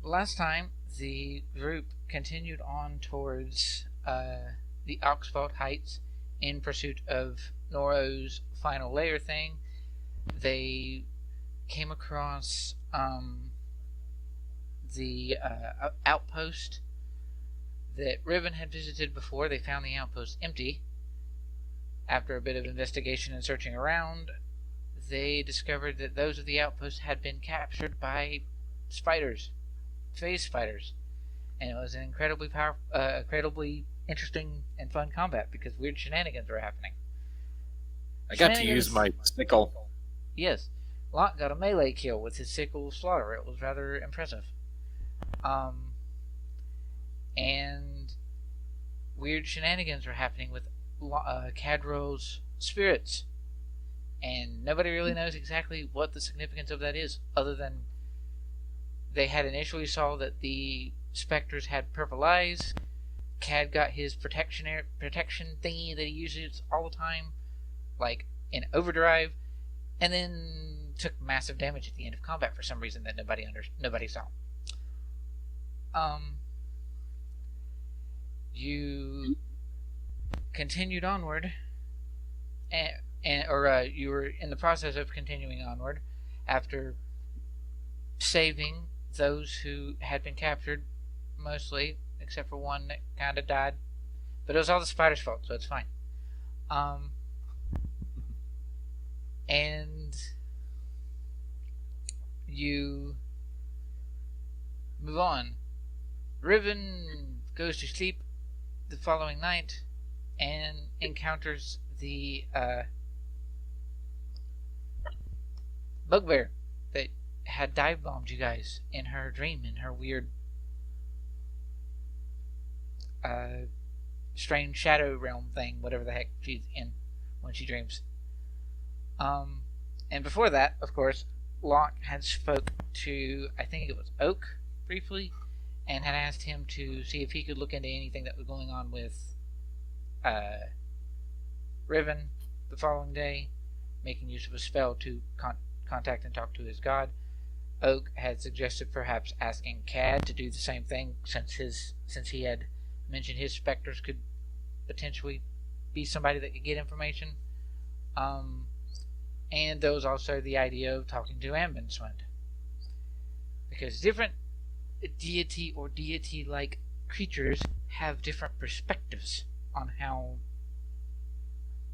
last time, the group continued on towards the Oxford Heights in pursuit of Norro's final lair thing. They came across the outpost that Riven had visited before. They found the outpost empty. After a bit of investigation and searching around, they discovered that those of the outpost had been captured by spiders, phase spiders, and it was an incredibly powerful, incredibly interesting and fun combat because weird shenanigans were happening. I got to use my sickle. Yes, Locke got a melee kill with his sickle slaughter. It was rather impressive. And weird shenanigans were happening with Kadruil's spirits, and nobody really knows exactly what the significance of that is, other than they had initially saw that the specters had purple eyes. Cad got his protection thingy that he uses all the time, like in overdrive, and then took massive damage at the end of combat for some reason that nobody saw. You continued onward, or you were in the process of continuing onward after saving those who had been captured, mostly, except for one that kind of died. But it was all the spider's fault, so it's fine. And you move on. Riven goes to sleep the following night and encounters the bugbear that had dive bombed you guys in her dream, in her weird strange shadow realm thing, whatever the heck she's in when she dreams. And before that, of course, Locke had spoke to, I think it was Oak, briefly, and had asked him to see if he could look into anything that was going on with Riven the following day, making use of a spell to contact and talk to his god. Oak had suggested perhaps asking Cad to do the same thing, since he had mentioned his specters could potentially be somebody that could get information. And there was also the idea of talking to Vindsvept, because different deity or deity-like creatures have different perspectives on how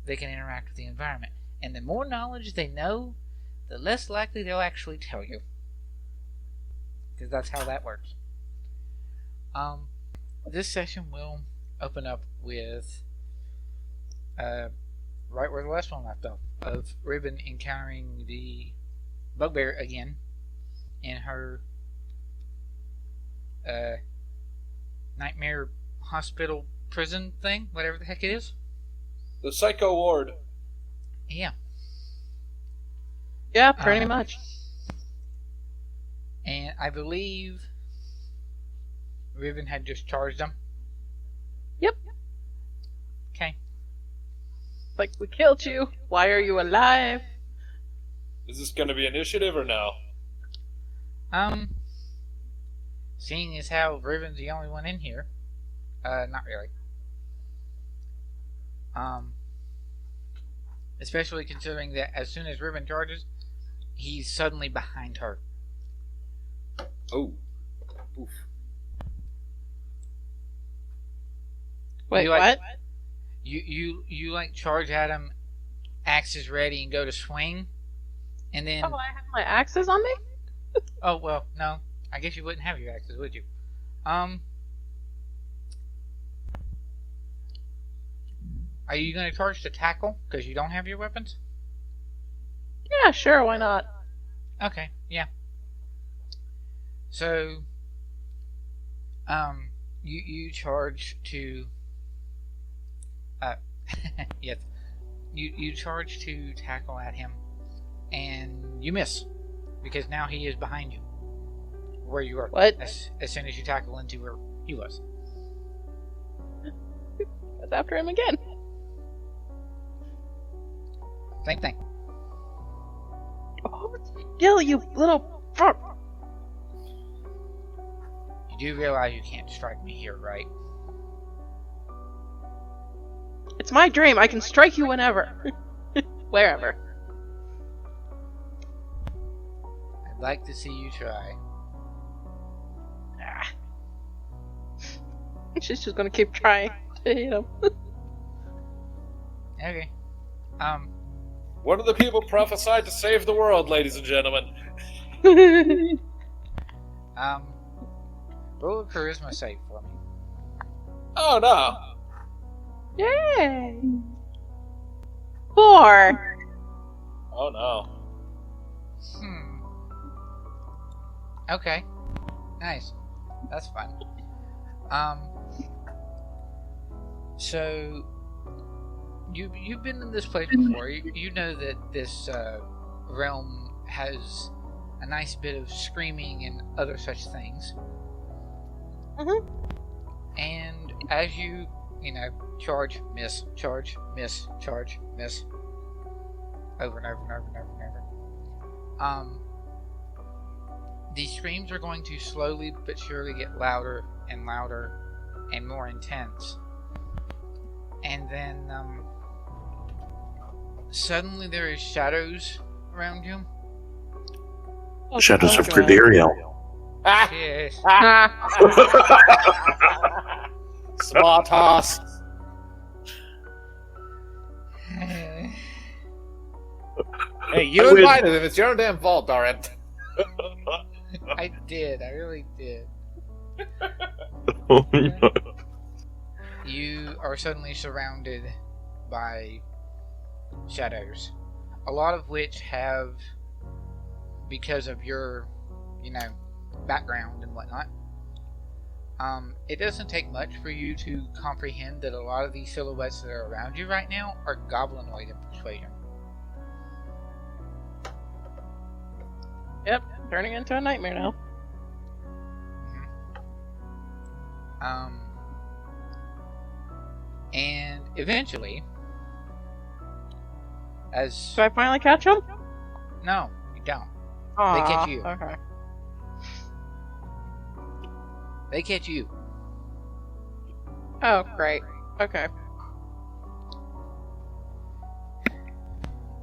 they can interact with the environment. And the more knowledge they know, the less likely they'll actually tell you. Because that's how that works. This session will open up with right where the last one left off, of Riven encountering the bugbear again in her nightmare hospital prison thing, whatever the heck it is. The psycho ward. Yeah. Yeah, pretty much. And I believe Riven had just charged them. Yep. Okay. Like, we killed you. Why are you alive? Is this going to be initiative or no? Seeing as how Riven's the only one in here, not really. Especially considering that as soon as Riven charges, he's suddenly behind her. Oh. Oof. Wait, what? You like charge at him, axe is ready, and go to swing, and then... Oh, I have my axes on me? Oh, well, no. I guess you wouldn't have your axes, would you? Are you going to charge to tackle, because you don't have your weapons? Yeah, sure, why not? Okay, yeah. So, you charge to... yes. You charge to tackle at him, and you miss, because now he is behind you, where you were. What? As soon as you tackle into where he was. Goes after him again. Same thing. Oh, still, you little... do realize you can't strike me here, right? It's my dream. I can strike you whenever. Wherever. I'd like to see you try. Ah. She's just gonna keep trying to hit him. Okay. One of the people prophesied to save the world, ladies and gentlemen. Roll a charisma save for me. Oh no! Yay! 4. Oh no. Okay. Nice. That's fun. So you've been in this place before. You know that this realm has a nice bit of screaming and other such things. And as you charge, miss, charge, miss, charge, miss, over and over and over and over and over. These screams are going to slowly but surely get louder and louder and more intense. And then, suddenly there is shadows around you. Shadows of Gradiriel. Yes. Small toss. Hey, you invited him. It's your own damn fault, darn it. I did. I really did. Oh, no. You are suddenly surrounded by shadows. A lot of which have, because of your, background and whatnot, it doesn't take much for you to comprehend that a lot of these silhouettes that are around you right now are goblinoid in persuasion. Yep, turning into a nightmare now. And eventually, as... Do I finally catch him? No, you don't. Aww, They catch you. Okay. They catch you. Oh, great. Okay.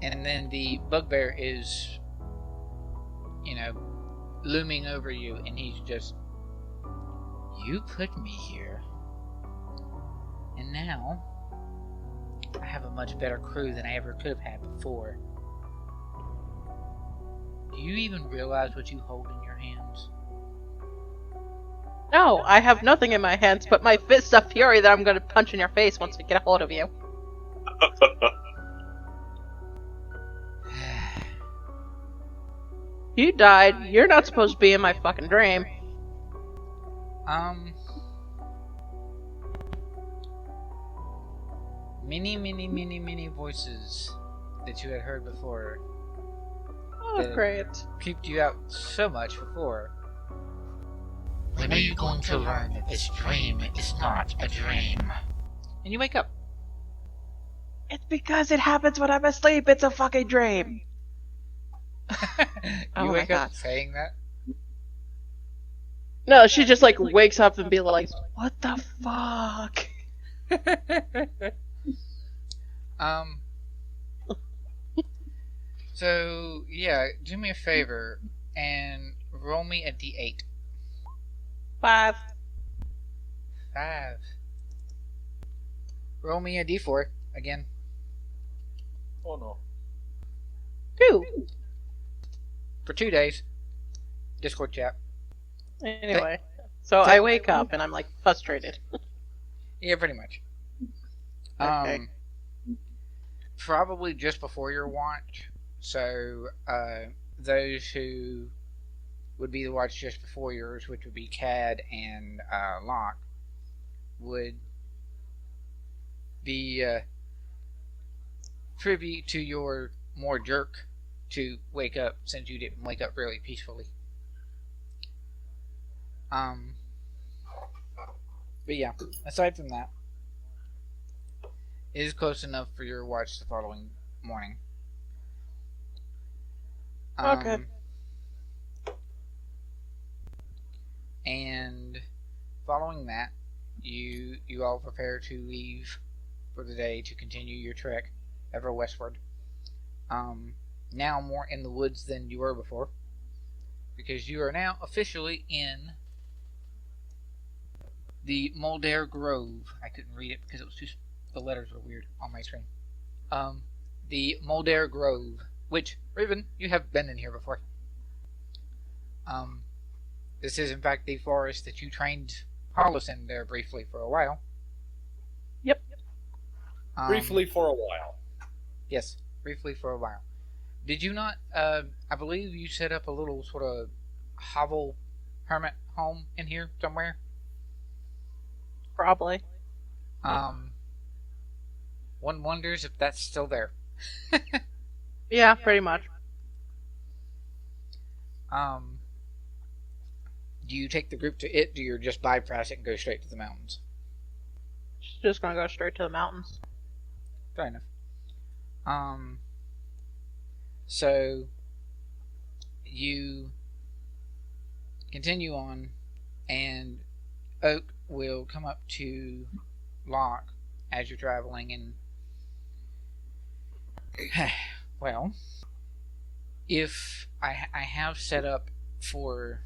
And then the bugbear is, looming over you, and he's just, you put me here, and now I have a much better crew than I ever could have had before. Do you even realize what you hold in your hands? No, I have nothing in my hands but my fist of fury that I'm going to punch in your face once we get a hold of you. You died. You're not supposed to be in my fucking dream. Many voices that you had heard before. Oh, great. Creeped you out so much before. When are you going to learn that this dream is not a dream? And you wake up. It's because it happens when I'm asleep. It's a fucking dream. You wake up saying that? No, she just wakes up and be like, what the fuck? So, yeah, do me a favor and roll me a d8. 5. 5. Roll me a d4 again. Oh no. 2. For 2 days. Discord chat. Anyway, so I wake up and I'm frustrated. Yeah, pretty much. Okay. Probably just before your watch. So, those who would be the watch just before yours, which would be Cad and Locke, would be privy to your more jerk to wake up, since you didn't wake up really peacefully. But yeah, aside from that, it is close enough for your watch the following morning. Okay. And following that, you all prepare to leave for the day to continue your trek ever westward. Now more in the woods than you were before, because you are now officially in the Muldair Grove. I couldn't read it because it was the letters were weird on my screen. The Muldair Grove, which, Riven, you have been in here before. This is in fact the forest that you trained Hollis in there briefly for a while. Yep. Briefly for a while. Yes, briefly for a while. Did you not, I believe you set up a little sort of hovel hermit home in here somewhere? Probably. One wonders if that's still there. Yeah, pretty much. Do you take the group to it, or do you just bypass it and go straight to the mountains? Just gonna go straight to the mountains. Fair enough. So you continue on, and Oak will come up to Locke as you're traveling, and well, if I have set up for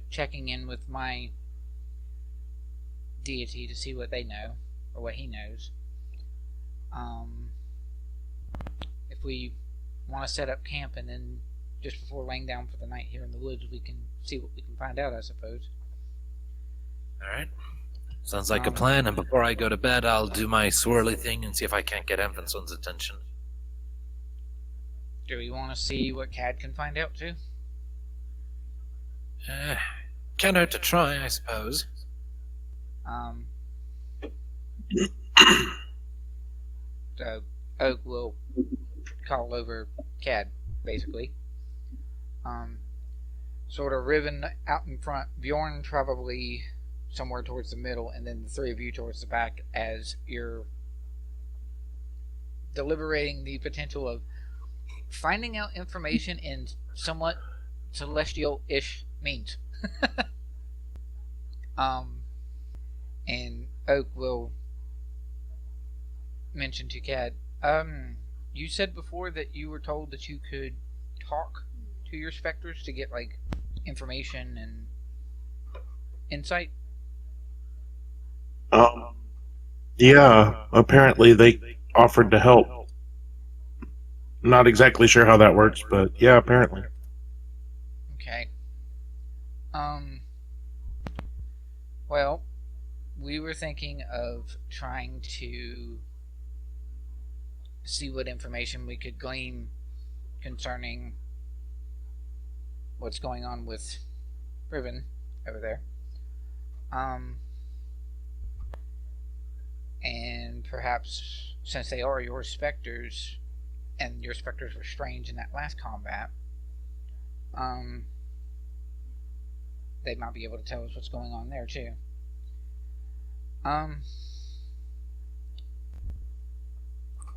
checking in with my deity to see what they know, or what he knows. If we want to set up camp and then just before laying down for the night here in the woods, we can see what we can find out, I suppose. Alright. Sounds like a plan, and before I go to bed, I'll do my swirly thing and see if I can't get Evanson's attention. Do we want to see what Cad can find out, too? Can't hurt to try, I suppose. So Oak will call over Cad, basically. Sort of Riven out in front, Bjorn probably somewhere towards the middle, and then the three of you towards the back as you're deliberating the potential of finding out information in somewhat celestial-ish means. And Oak will mention to Cad, you said before that you were told that you could talk to your specters to get, like, information and insight? Yeah, apparently they offered to help. Not exactly sure how that works, but yeah, apparently. Okay. Well, we were thinking of trying to see what information we could glean concerning what's going on with Riven over there. And perhaps, since they are your specters, and your specters were strange in that last combat, they might be able to tell us what's going on there too. Are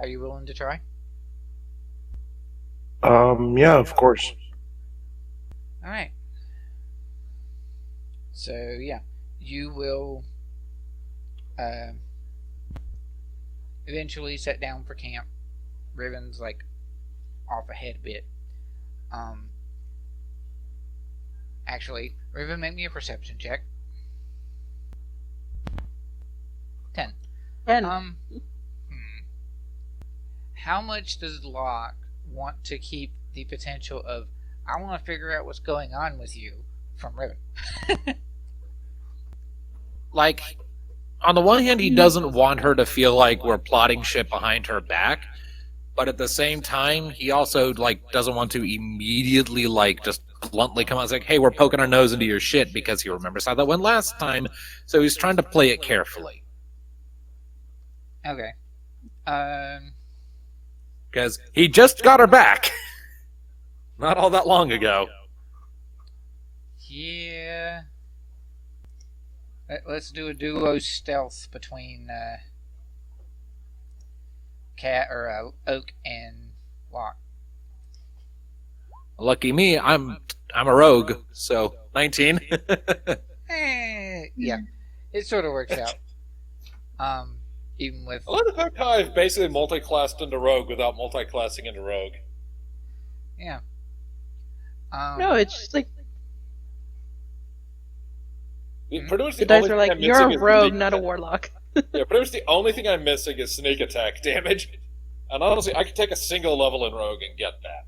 you willing to try? Yeah, of course. Alright. So, yeah. You will eventually set down for camp. Riven's, like, off ahead a bit. Actually, Riven, make me a perception check. 10. 10. How much does Locke want to keep the potential of, I want to figure out what's going on with you, from Riven? Like, on the one hand, he doesn't want her to feel like we're plotting shit behind her back, but at the same time, he also, like, doesn't want to immediately, like, just bluntly come out and say, hey, we're poking our nose into your shit, because he remembers how that went last time, so he's trying to play it carefully. Okay. Because he just got her back. Not all that long ago. Yeah. Let's do a duo stealth between Oak and Locke. Lucky me, I'm a rogue, so 19. it sort of works out. Even with I love the fact how I've basically multi-classed into rogue without multi-classing into rogue. yeah. No, it's just like Pretty much the only dice are thing like, I'm you're missing a is rogue, sneak not a attack. warlock. Yeah, pretty much the only thing I'm missing is sneak attack damage. And honestly, I could take a single level in rogue and get that.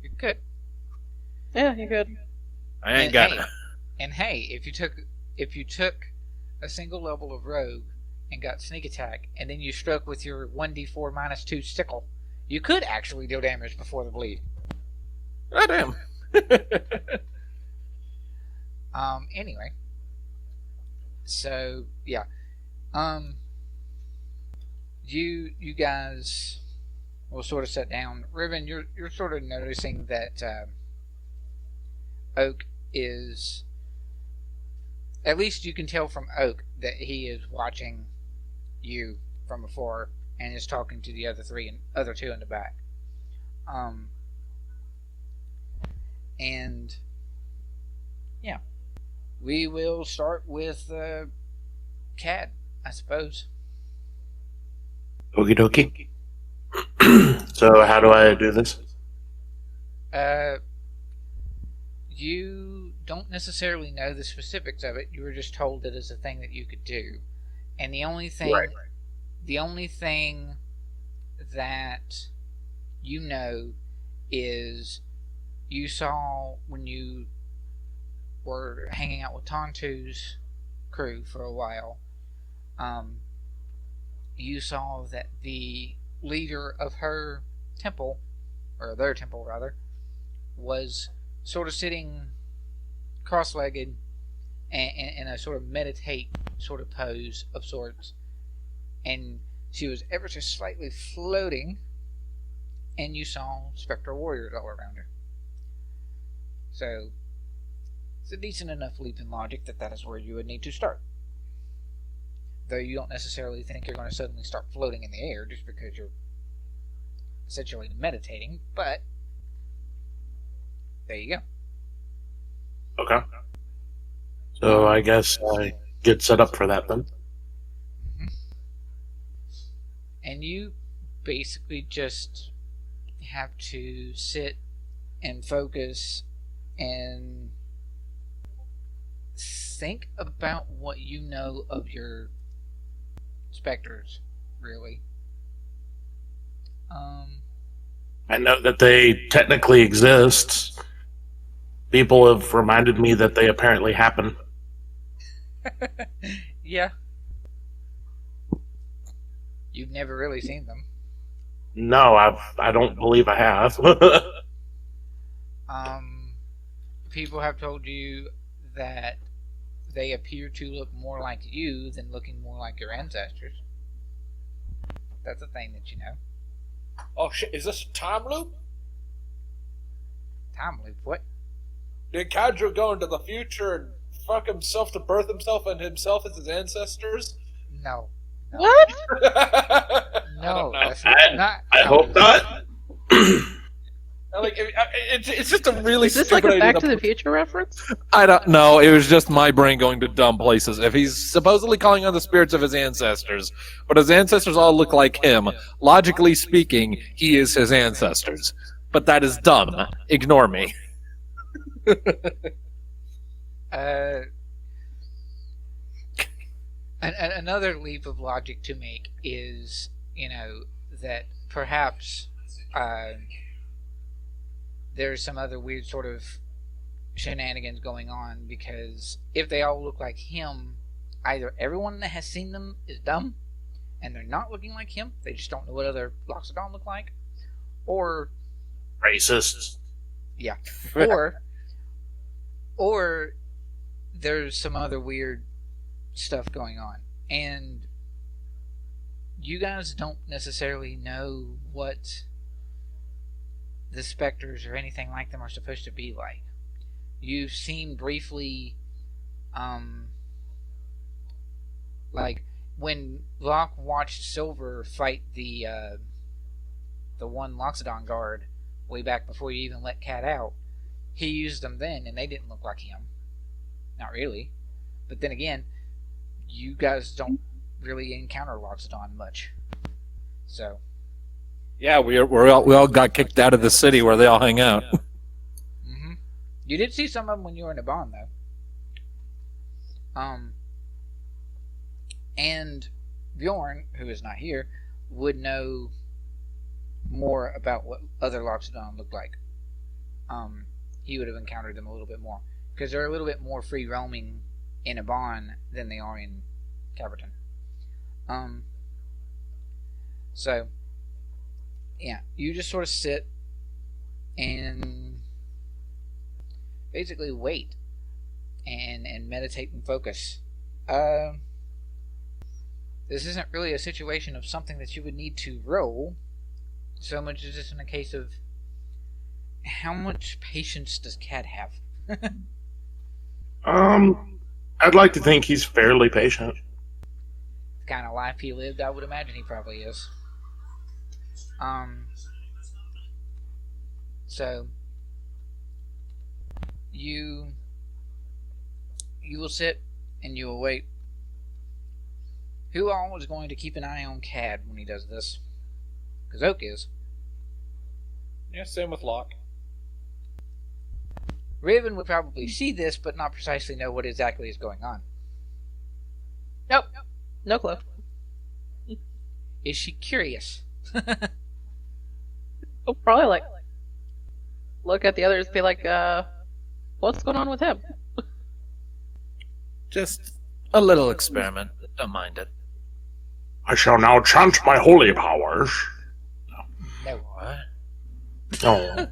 You're good. Yeah, you're good. I ain't And got hey, it. And hey, if you took a single level of rogue and got sneak attack, and then you struck with your 1d4 minus 2 sickle, you could actually deal damage before the bleed. Oh, damn. Anyway. So, yeah. You guys will sort of sit down. Riven, you're sort of noticing that Oak is, at least you can tell from Oak that he is watching you from afar and is talking to the other two in the back. And yeah, we will start with Cad, I suppose. Okie dokie. So how do I do this? You don't necessarily know the specifics of it. You were just told it is a thing that you could do, and the only thing that you know is you saw when you were hanging out with Tontu's crew for a while. You saw that the leader of her temple, or their temple rather, was sort of sitting cross-legged in a sort of meditate sort of pose of sorts, and she was ever so slightly floating, and you saw spectral warriors all around her. So it's a decent enough leap in logic that is where you would need to start. Though you don't necessarily think you're going to suddenly start floating in the air just because you're essentially meditating, but there you go. Okay. So I guess I get set up for that then. Mm-hmm. And you basically just have to sit and focus and think about what you know of your specters, really. I know that they technically exist. People have reminded me that they apparently happen. Yeah. You've never really seen them. No, I don't believe I have. People have told you that they appear to look more like you than looking more like your ancestors. That's a thing that you know. Oh shit, is this a time loop? Time loop, what? Did Kadruil go into the future and fuck himself to birth himself and himself as his ancestors? No. What? No, I that's I- not. I hope not. Like, it's just a really Is this like a stupid Back idea to the Future reference? I don't know. It was just my brain going to dumb places. If he's supposedly calling on the spirits of his ancestors, but his ancestors all look like him, logically speaking, he is his ancestors. But that is dumb. Ignore me. Another leap of logic to make is, that perhaps there's some other weird sort of shenanigans going on, because if they all look like him, either everyone that has seen them is dumb, and they're not looking like him, they just don't know what other Loxodon look like, or Racist. yeah, or there's some other weird stuff going on, and you guys don't necessarily know what the specters or anything like them are supposed to be like. You've seen briefly, like when Locke watched Silver fight the one Loxodon guard way back before you even let Cat out. He used them then, and they didn't look like him. Not really. But then again, you guys don't really encounter Loxodon much. So. Yeah, we all got kicked out of the city where they all hang out. Mm-hmm. You did see some of them when you were in a bond, though. And Bjorn, who is not here, would know more about what other Loxodon looked like. He would have encountered them a little bit more. Because they're a little bit more free roaming in a bond than they are in Caverton. So, yeah, you just sort of sit and basically wait and meditate and focus. This isn't really a situation of something that you would need to roll, so much as just in a case of how much patience does Cad have? I'd like to think he's fairly patient. The kind of life he lived, I would imagine he probably is. So you will sit and you will wait. Who all is going to keep an eye on Cad when he does this? Because Oak is. Yeah, same with Locke. Riven would probably see this, but not precisely know what exactly is going on. Nope. No clue. Is she curious? Oh, probably like look at the others, be like, what's going on with him? Just a little experiment. Don't mind it. I shall now chant my holy powers. No. What? Oh.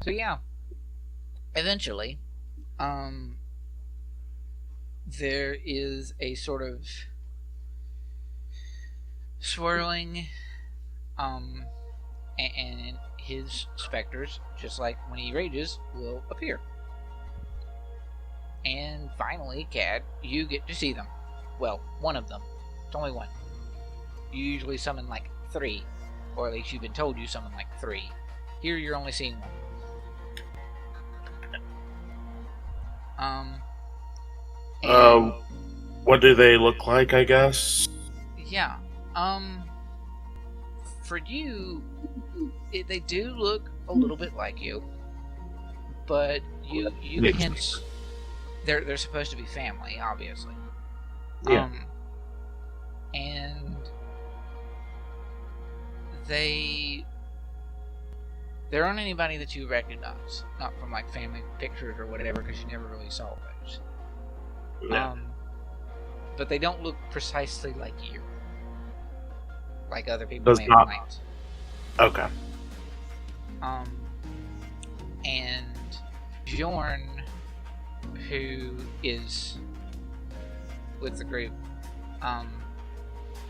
So yeah. Eventually, there is a sort of swirling, and his specters, just like when he rages, will appear. And finally, Cad, you get to see them. Well, one of them. It's only one. You usually summon like 3, or at least you've been told you summon like 3. Here you're only seeing one. What do they look like, I guess? Yeah. For you, they do look a little bit like you, but you can. They're supposed to be family, obviously. Yeah. And there aren't anybody that you recognize, not from like family pictures or whatever, because you never really saw those. Yeah. But they don't look precisely like you, like other people may not. might. Okay. And Bjorn, who is with the group,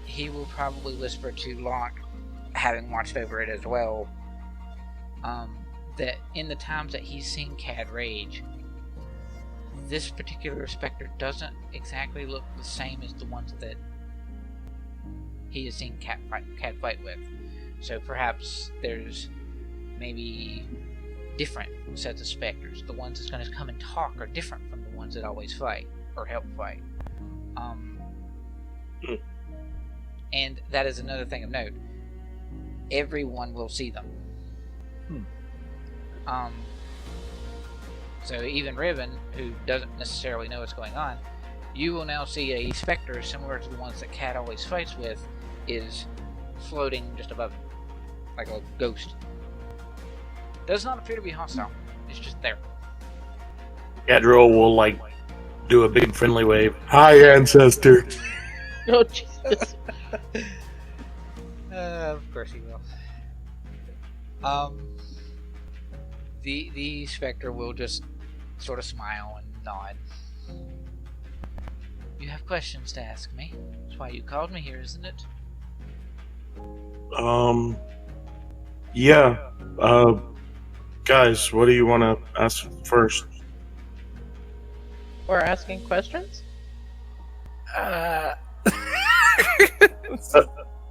he will probably whisper to Locke, having watched over it as well, that in the times that he's seen Cad rage, this particular specter doesn't exactly look the same as the ones that he has seen Cad fight with. So perhaps there's maybe different sets of specters. The ones that's going to come and talk are different from the ones that always fight or help fight. And that is another thing of note. Everyone will see them. So even Riven, who doesn't necessarily know what's going on, you will now see a specter similar to the ones that Cad always fights with, is floating just above him, like a ghost. Does not appear to be hostile. It's just there. Kadruil will, like, do a big friendly wave. Hi, ancestor. Oh, Jesus. Of course he will. The specter will just sort of smile and nod. You have questions to ask me. That's why you called me here, isn't it? Yeah. Guys, what do you want to ask first? We're asking questions?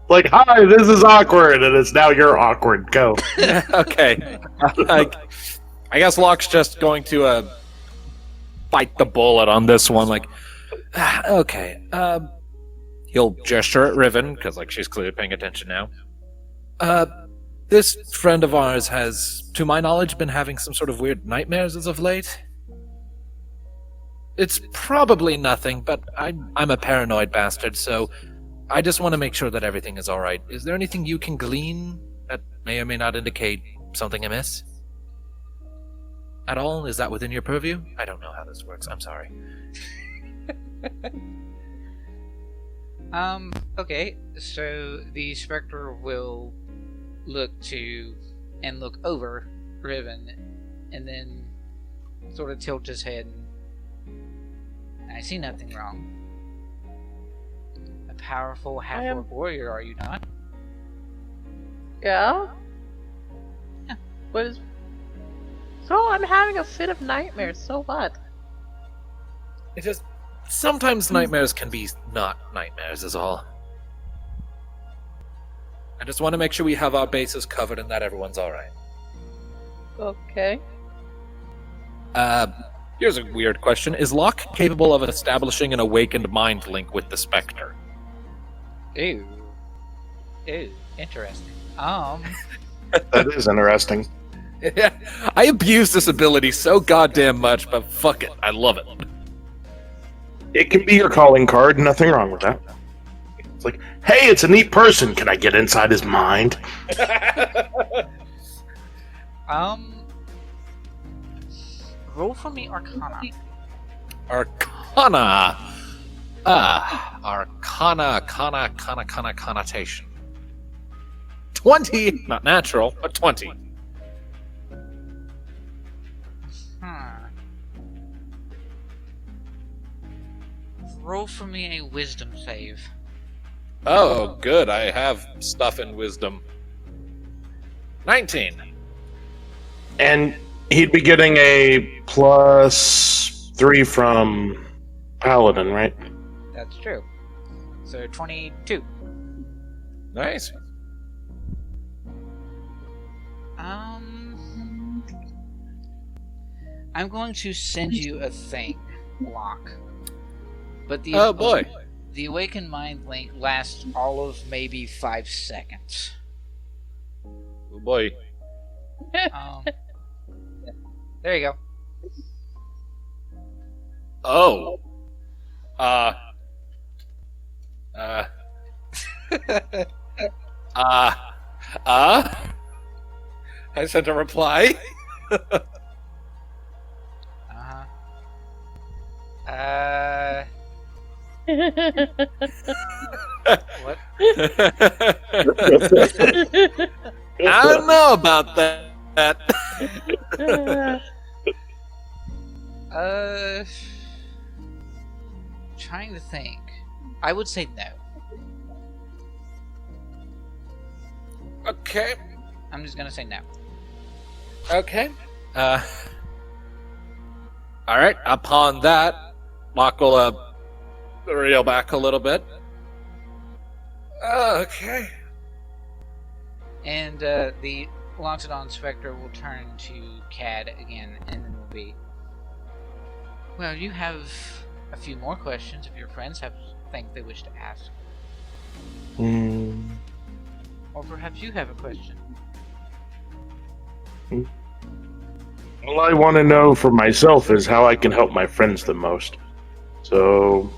Like, hi, this is awkward, and it's now you're awkward. Go. Okay. I guess Locke's just going to bite the bullet on this one. Like, okay. He'll gesture at Riven, because like she's clearly paying attention now. This friend of ours has, to my knowledge, been having some sort of weird nightmares as of late. It's probably nothing, but I'm a paranoid bastard, so I just want to make sure that everything is alright. Is there anything you can glean that may or may not indicate something amiss? At all? Is that within your purview? I don't know how this works. I'm sorry. Okay, so the Spectre will look over Riven, and then sort of tilt his head. I see nothing wrong. A powerful half-orc warrior, are you not? Yeah? Yeah. What is... So I'm having a fit of nightmares, so what? It just... Sometimes nightmares can be not nightmares is all. I just want to make sure we have our bases covered and that everyone's alright. Okay. Here's a weird question. Is Locke capable of establishing an awakened mind link with the Spectre? Ew, interesting. That is interesting. Yeah, I abuse this ability so goddamn much, but fuck it, I love it. It can be your calling card, nothing wrong with that. It's like, hey, it's a neat person, can I get inside his mind? Roll for me Arcana. Arcana. Arcana, connotation. 20! Not natural, but 20. Roll for me a wisdom save. Oh, good, I have stuff in wisdom. 19. And he'd be getting a +3 from Paladin, right? That's true. So 22. Nice. I'm going to send you a thing, Locke. But the Oh boy. The awakened mind link lasts all of maybe 5 seconds. Oh boy. There you go. Oh. I sent a reply. What? I don't know about that. Trying to think. I would say no. Okay. I'm just gonna say no. Okay. Alright, upon that, Locke will reel back a little bit. Okay. And the Loxodon Spectre will turn to Cad again, and then will be... Well, you have a few more questions if your friends have things they wish to ask. Or perhaps you have a question. All I want to know for myself is how I can help my friends the most. So,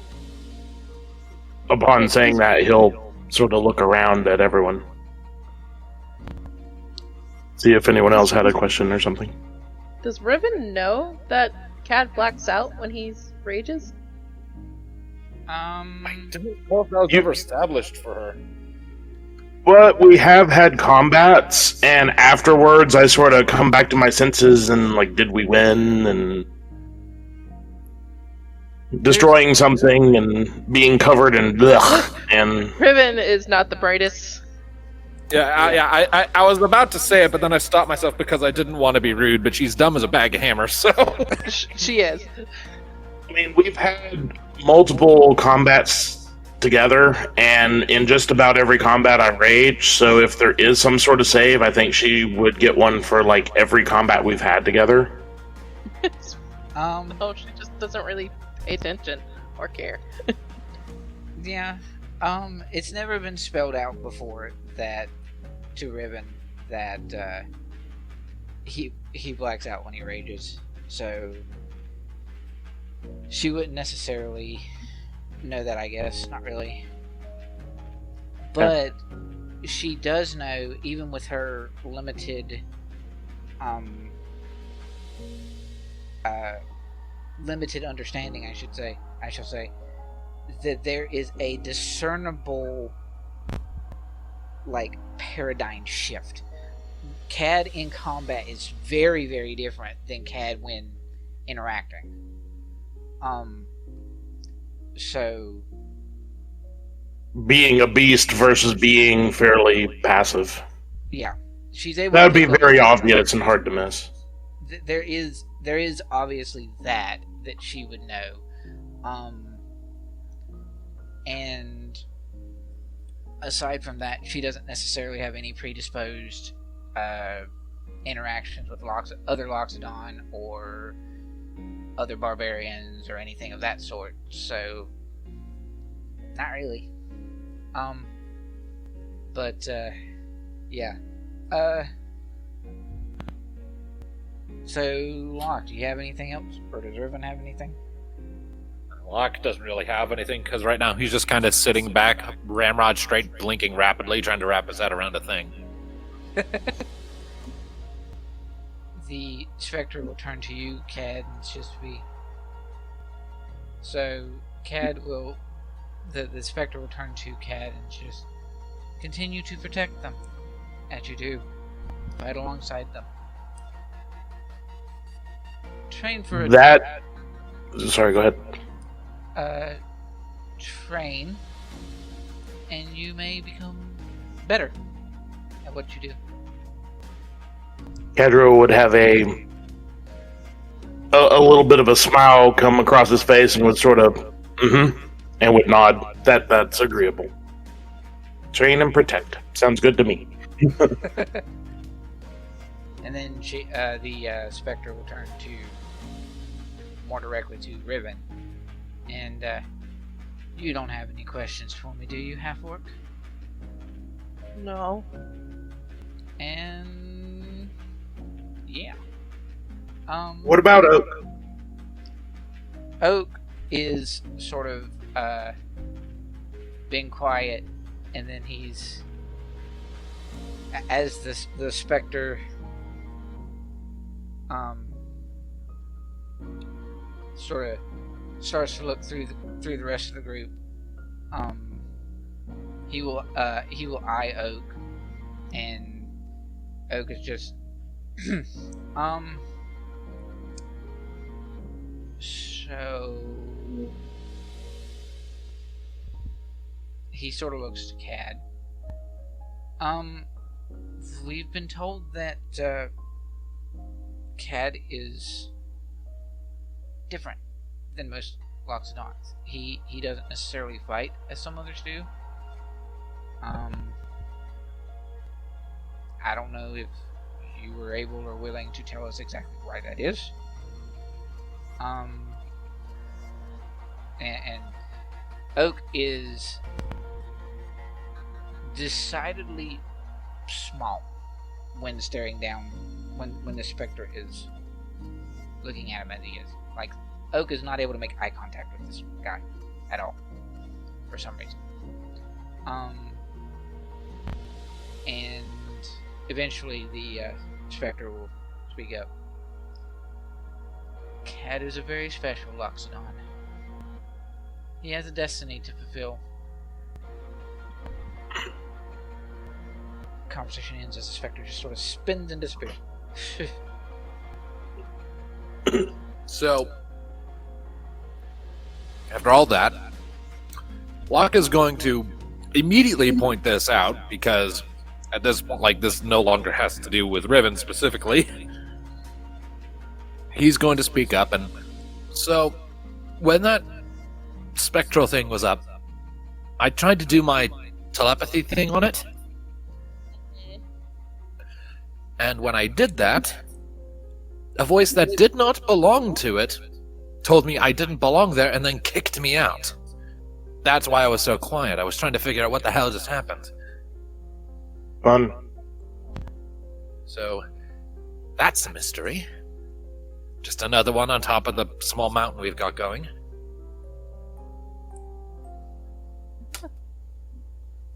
upon saying that, he'll sort of look around at everyone. See if anyone else had a question or something. Does Riven know that Cad blacks out when he rages? I didn't know if that was ever established for her. But we have had combats, and afterwards I sort of come back to my senses and, like, did we win? And destroying something and being covered in blech, and... Riven is not the brightest. I was about to say it, but then I stopped myself because I didn't want to be rude, but she's dumb as a bag of hammers, so... She is. I mean, we've had multiple combats together, and in just about every combat I rage, so if there is some sort of save, I think she would get one for, like, every combat we've had together. Oh, she just doesn't really pay attention or care. Yeah. It's never been spelled out before that to Riven that he blacks out when he rages. So she wouldn't necessarily know that, I guess. Not really. But she does know, even with her limited limited understanding, I shall say, that there is a discernible, like, paradigm shift. Cad in combat is very, very different than Cad when interacting. So Being a beast versus being fairly passive. yeah, she's able. That would be to very obvious and hard to miss. There is obviously that she would know, and aside from that, she doesn't necessarily have any predisposed interactions with other Loxodon or other barbarians or anything of that sort. So, not really. But yeah. So, Locke, do you have anything else, or does Riven have anything? Locke doesn't really have anything, because right now he's just kind of sitting back, ramrod straight, blinking rapidly, trying to wrap his head around a thing. The Spectre will turn to you, Cad, and just be... So, Cad will... The Spectre will turn to Cad and just continue to protect them, as you do. Fight alongside them. Train for a... That... Sorry, go ahead. Train, and you may become better at what you do. Kadruil would have a little bit of a smile come across his face and would sort of, and would nod. That's agreeable. Train and protect. Sounds good to me. And then the Spectre will turn to more directly to Riven. And you don't have any questions for me, do you, Half-Orc? No. And yeah. What about Oak? Oak is sort of being quiet, and then he's, as the Spectre sort of starts to look through the rest of the group. He will eye Oak, and Oak is just so he sort of looks to Cad. We've been told that Cad is different than most Loxodons. He doesn't necessarily fight as some others do. I don't know if you were able or willing to tell us exactly why that is. And Oak is decidedly small when staring down, when the Spectre is looking at him as he is. Like, Oak is not able to make eye contact with this guy at all, for some reason. And eventually the Spectre will speak up. Cad is a very special Loxodon. He has a destiny to fulfill. Conversation ends as the Spectre just sort of spins and disappears. So, after all that, Locke is going to immediately point this out, because at this point, like, this no longer has to do with Riven specifically. He's going to speak up, and so when that spectral thing was up, I tried to do my telepathy thing on it, and when I did that, a voice that did not belong to it told me I didn't belong there and then kicked me out. That's why I was so quiet. I was trying to figure out what the hell just happened. Fun. So, that's a mystery. Just another one on top of the small mountain we've got going.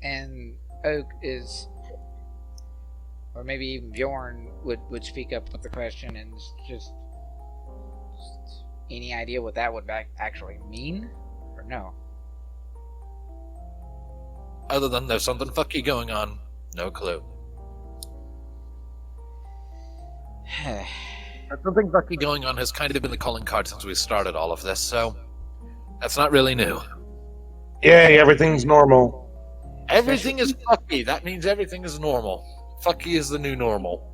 And Oak is, or maybe even Bjorn would speak up with the question and just any idea what that would actually mean? Or no? Other than there's something fucky going on, no clue. Something fucky going on has kind of been the calling card since we started all of this, so that's not really new. Yay, everything's normal. Everything is fucky. That means everything is normal. Fucky is the new normal.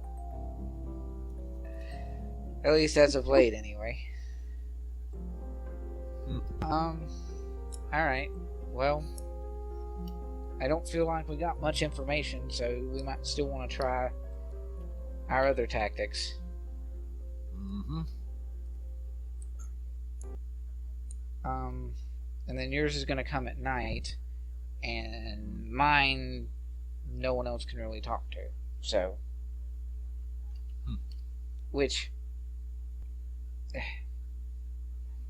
At least as of late, anyway. Alright. Well, I don't feel like we got much information, so we might still want to try our other tactics. Mm-hmm. And then yours is going to come at night, and mine, no one else can really talk to. So, which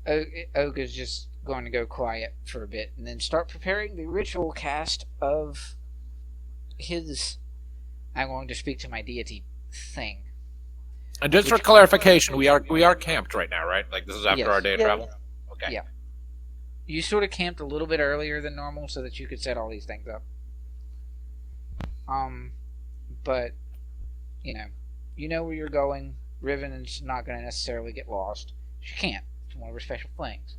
Oak is just going to go quiet for a bit, and then start preparing the ritual cast of his "I'm going to speak to my deity" thing. And just for clarification, we are camped right now, right? Like this is after Yes. our day of travel. Okay. Yeah. You sort of camped a little bit earlier than normal so that you could set all these things up. But you know where you're going. Riven is not going to necessarily get lost. She can't. It's one of her special things.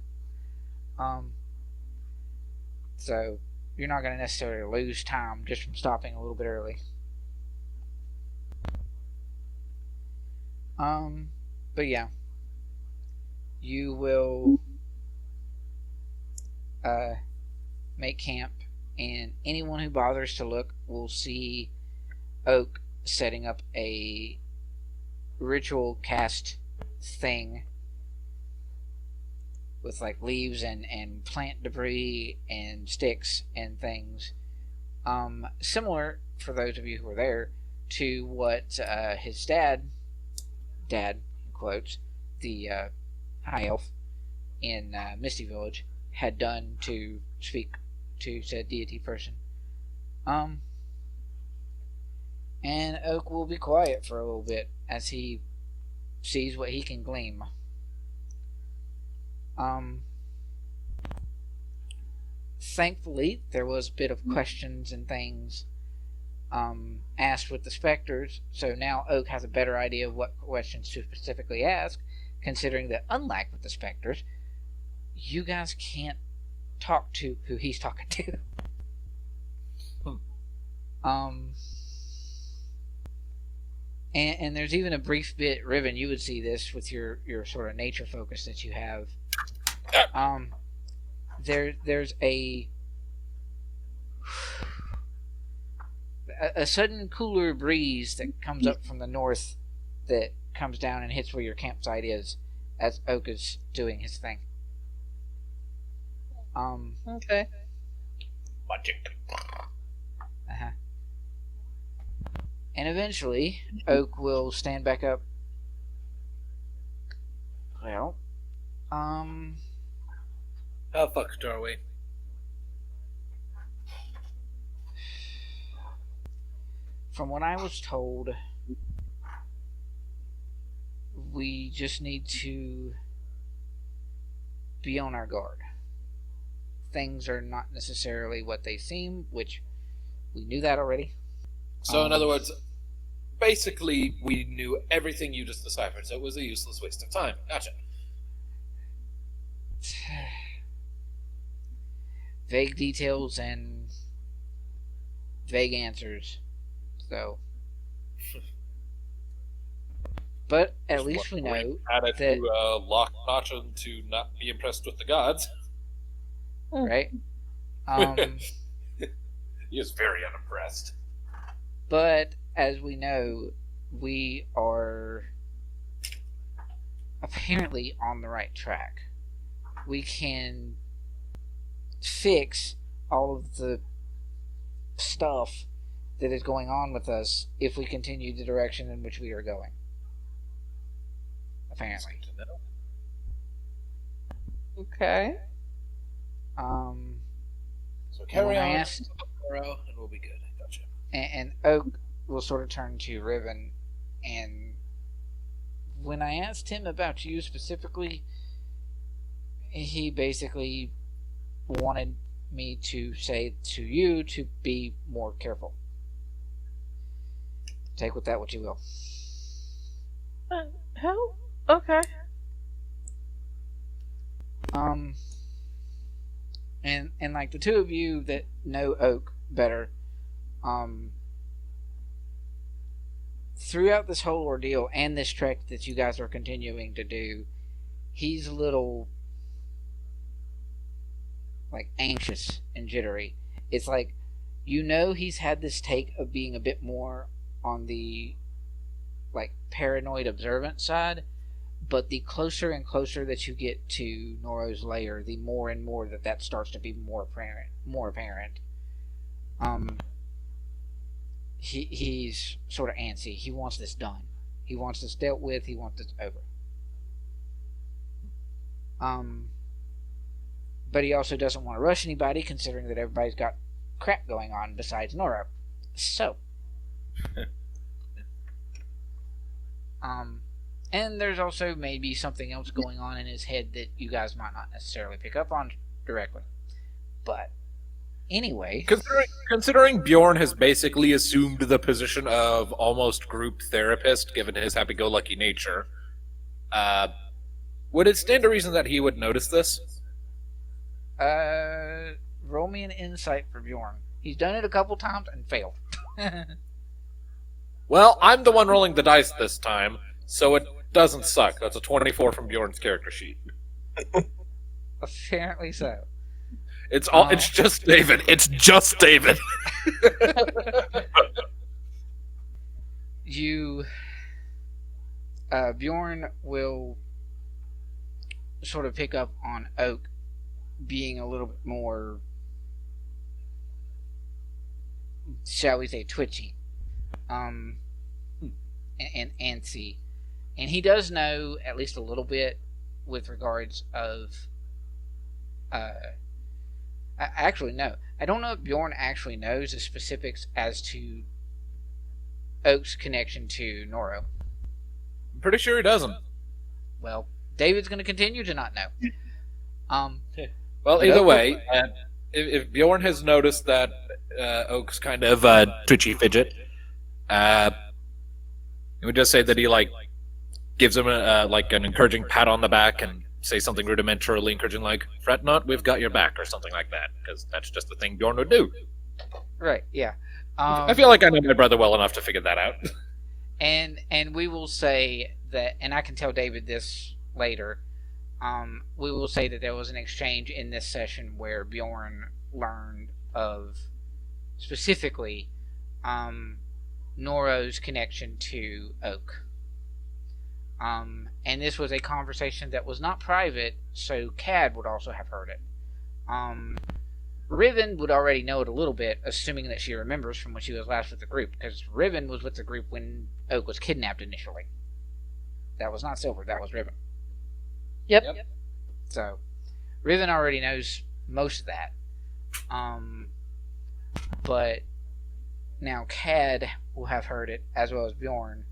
So you're not going to necessarily lose time just from stopping a little bit early. But yeah, you will make camp, and anyone who bothers to look will see Oak setting up a ritual cast thing with like leaves and plant debris and sticks and things, similar, for those of you who were there, to what his dad in quotes, the high elf in Misty Village, had done to speak to said deity person. And Oak will be quiet for a little bit as he sees what he can glean. Thankfully, there was a bit of questions and things asked with the specters, so now Oak has a better idea of what questions to specifically ask, considering that, unlike with the specters, you guys can't talk to who he's talking to. And there's even a brief bit, Riven, you would see this with your sort of nature focus that you have. There's a sudden cooler breeze that comes up from the north that comes down and hits where your campsite is as Oak is doing his thing. Okay. Magic. And eventually, Oak will stand back up. Well, How fucked are we? from what I was told, we just need to be on our guard. Things are not necessarily what they seem, which we knew that already. So, in other words, basically, we knew everything you just deciphered, so it was a useless waste of time. Gotcha. Vague details and vague answers. So, but at least we know Added that, to Locke Notcham to not be impressed with the gods. right? He is very unimpressed. But as we know, we are apparently on the right track. We can fix all of the stuff that is going on with us if we continue the direction in which we are going. Apparently. Okay. So And carry when I on, asked, Norro, and we'll be good. Gotcha. and Oak will sort of turn to Riven, and when I asked him about you specifically, he basically wanted me to say to you to be more careful. Take with that what you will. Hell? Okay. And like the two of you that know Oak better, throughout this whole ordeal and this trek that you guys are continuing to do, he's a little like anxious and jittery. It's like, you know, he's had this take of being a bit more on the like paranoid observant side, but the closer and closer that you get to Norro's lair, the more and more that starts to be more apparent. He's sort of antsy. He wants this done. He wants this dealt with. He wants this over. But he also doesn't want to rush anybody, considering that everybody's got crap going on besides Norro. So, and there's also maybe something else going on in his head that you guys might not necessarily pick up on directly. But anyway, Considering Bjorn has basically assumed the position of almost group therapist, given his happy-go-lucky nature, would it stand to reason that he would notice this? roll me an insight for Bjorn. He's done it a couple times and failed. Well, I'm the one rolling the dice this time, so it doesn't suck. That's a 24 from Bjorn's character sheet. Apparently so. It's all. It's just David. It's just David. Bjorn will sort of pick up on Oak being a little bit more, shall we say, twitchy, and antsy, and he does know at least a little bit with regards of. Actually, no. I don't know if Bjorn actually knows the specifics as to Oak's connection to Norro. I'm pretty sure he doesn't. Well, David's going to continue to not know. Well, either way, if Bjorn has noticed that Oak's kind of twitchy fidget, it would just say that he gives him an encouraging pat on the back and say something rudimentarily encouraging, like "Fret not, we've got your back," or something like that, because that's just the thing Bjorn would do. Right? Yeah. I feel like I know my brother well enough to figure that out. And we will say that, and I can tell David this later. We will say that there was an exchange in this session where Bjorn learned of specifically Norro's connection to Oak. And this was a conversation that was not private, so Cad would also have heard it. Riven would already know it a little bit, assuming that she remembers from when she was last with the group, because Riven was with the group when Oak was kidnapped initially. That was not Silver, that was Riven. Yep. So, Riven already knows most of that. But now Cad will have heard it, as well as Bjorn,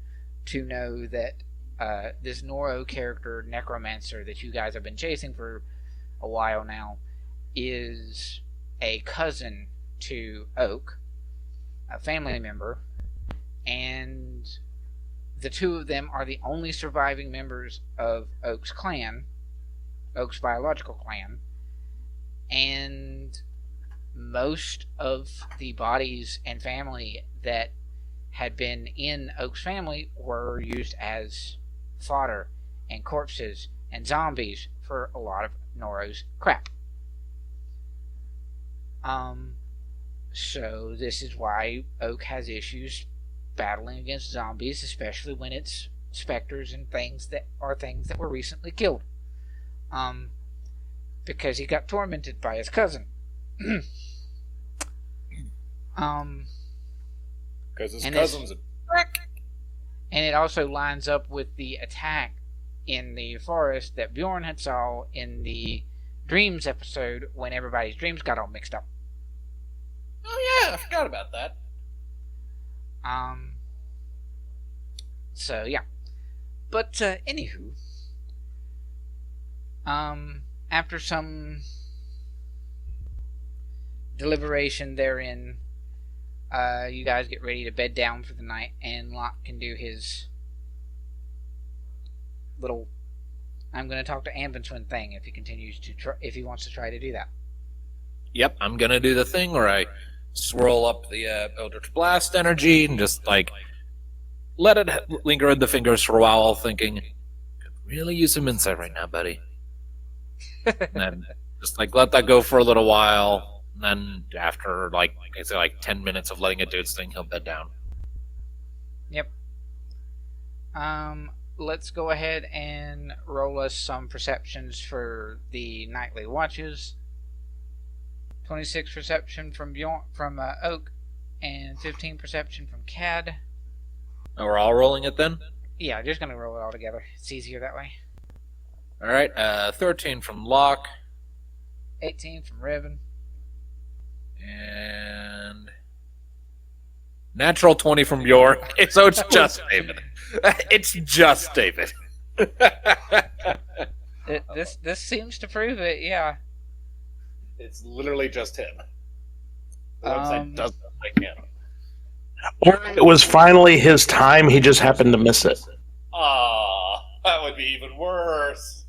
to know that this Norro character, Necromancer, that you guys have been chasing for a while now, is a cousin to Oak, a family member, and the two of them are the only surviving members of Oak's clan, Oak's biological clan, and most of the bodies and family that had been in Oak's family were used as fodder and corpses and zombies for a lot of Norro's crap. So this is why Oak has issues battling against zombies, especially when it's specters and things that were recently killed. Because he got tormented by his cousin. Because his And cousin's a prick. And it also lines up with the attack in the forest that Bjorn had saw in the dreams episode when everybody's dreams got all mixed up. Oh yeah, I forgot about that. So yeah. But anywho, after some deliberation therein, you guys get ready to bed down for the night, and Locke can do his little "I'm going to talk to Ambenswin" thing if he continues to if he wants to try to do that. Yep, I'm gonna do the thing where I swirl up the Eldritch Blast energy and just like let it linger in the fingers for a while, thinking, could really use some insight right now, buddy. And then just like let that go for a little while, and then after like I say, like 10 minutes of letting it do its thing, he'll bed down. Yep. Let's go ahead and roll us some perceptions for the nightly watches. 26 perception from Bjorn, from Oak, and 15 perception from Cad. Oh, we're all rolling it then? Yeah, just gonna roll it all together. It's easier that way. Alright, 13 from Locke. 18 from Riven. And natural 20 from Bjorn. So it's just David. It's just David. This seems to prove it, yeah. It's literally just him. The website doesn't like him. Or it was finally his time, he just happened to miss it. Ah, that would be even worse.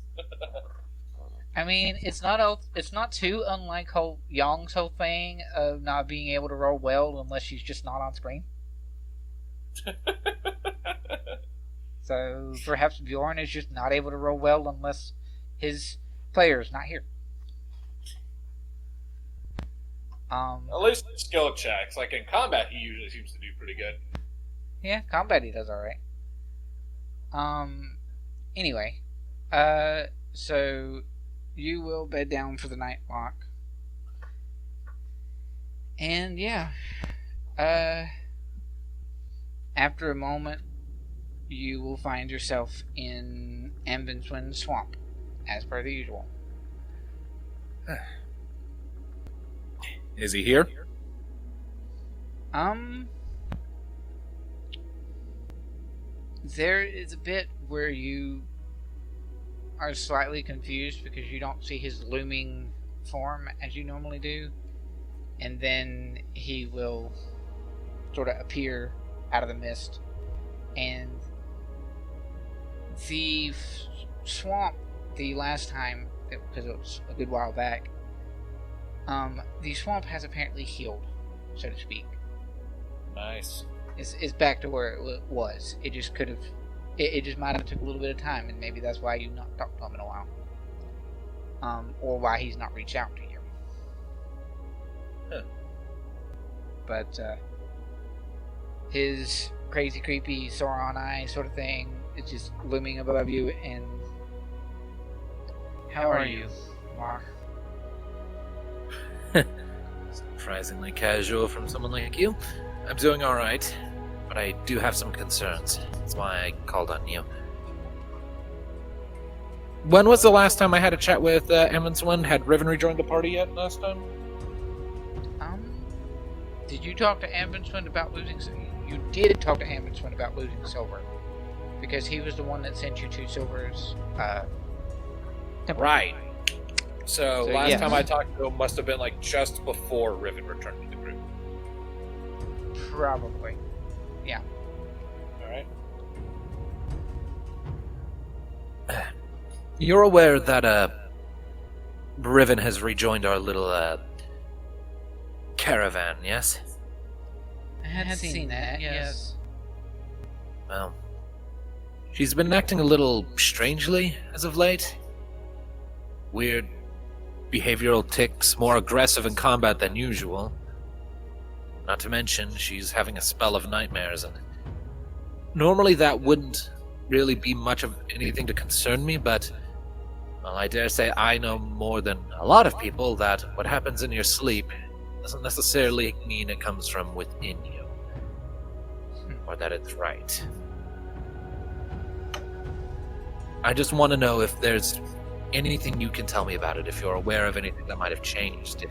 I mean, it's not too unlike Young's whole thing of not being able to roll well unless she's just not on screen. So perhaps Bjorn is just not able to roll well unless his player is not here. At least in skill checks, like in combat, he usually seems to do pretty good. Yeah, combat he does alright. Anyway, so you will bed down for the night, Locke. And yeah, after a moment, you will find yourself in Ambenswin Swamp, as per the usual. Is he here? There is a bit where you are slightly confused because you don't see his looming form as you normally do, and then he will sort of appear out of the mist, and the swamp the last time, because it was a good while back, the swamp has apparently healed, so to speak. Nice. It's back to where it was. It just could have. It just might have took a little bit of time, and maybe that's why you've not talked to him in a while. Or why he's not reached out to you. Huh. But his crazy, creepy Sauron eye sort of thing is just looming above you. And how are you, Locke? Surprisingly casual from someone like you. I'm doing alright, but I do have some concerns. That's why I called on you. When was the last time I had a chat with Ambenswin? Had Riven rejoined the party yet last time? Did you talk to Ambenswin about losing... You did talk to Ambenswin about losing silver. Because he was the one that sent you 2 silvers. Right. So last yes. time I talked to him must have been like just before Riven returned to the group. Probably. Yeah. Alright. You're aware that Riven has rejoined our little caravan, yes? I had seen that, yes. Well, she's been acting a little strangely as of late. Weird behavioral tics, more aggressive in combat than usual. Not to mention, she's having a spell of nightmares, and normally that wouldn't really be much of anything to concern me, but well, I dare say I know more than a lot of people that what happens in your sleep doesn't necessarily mean it comes from within you, or that it's right. I just want to know if there's anything you can tell me about it, if you're aware of anything that might have changed, if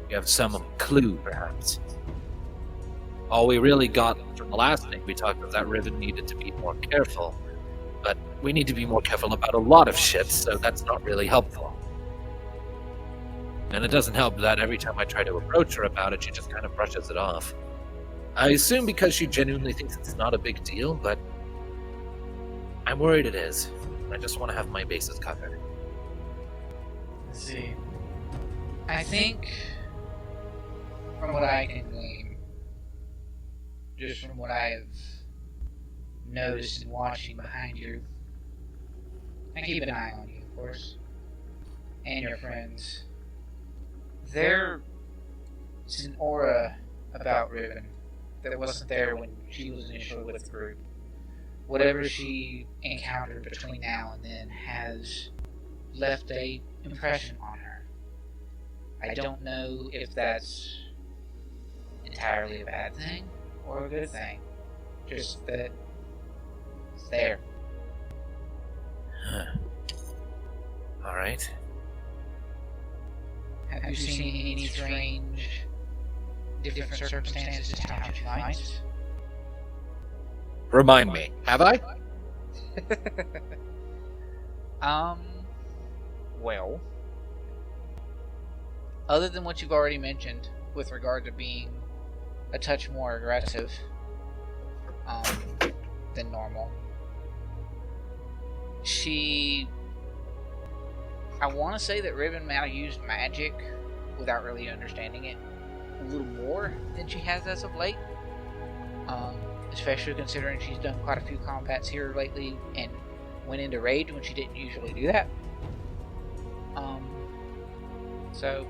you have some clue, perhaps. All we really got from the last thing we talked was that Riven needed to be more careful, but we need to be more careful about a lot of shit, so that's not really helpful. And it doesn't help that every time I try to approach her about it, she just kind of brushes it off. I assume because she genuinely thinks it's not a big deal, but I'm worried it is. I just want to have my bases covered. Let's see. I think, from what I can glean, just from what I've noticed and watching behind you, I keep an eye on you, of course, and your friends. There's an aura about Riven that wasn't there when she was initially with the group. Whatever she encountered between now and then has left a impression on her. I don't know if that's entirely a bad thing or a good thing. Just that it's there. Alright. Have you seen any strange, different circumstances to how she fights? Remind me, have I? Well, other than what you've already mentioned with regard to being a touch more aggressive than normal, I want to say that Riven might have used magic without really understanding it a little more than she has as of late. Especially considering she's done quite a few combats here lately and went into rage when she didn't usually do that. So,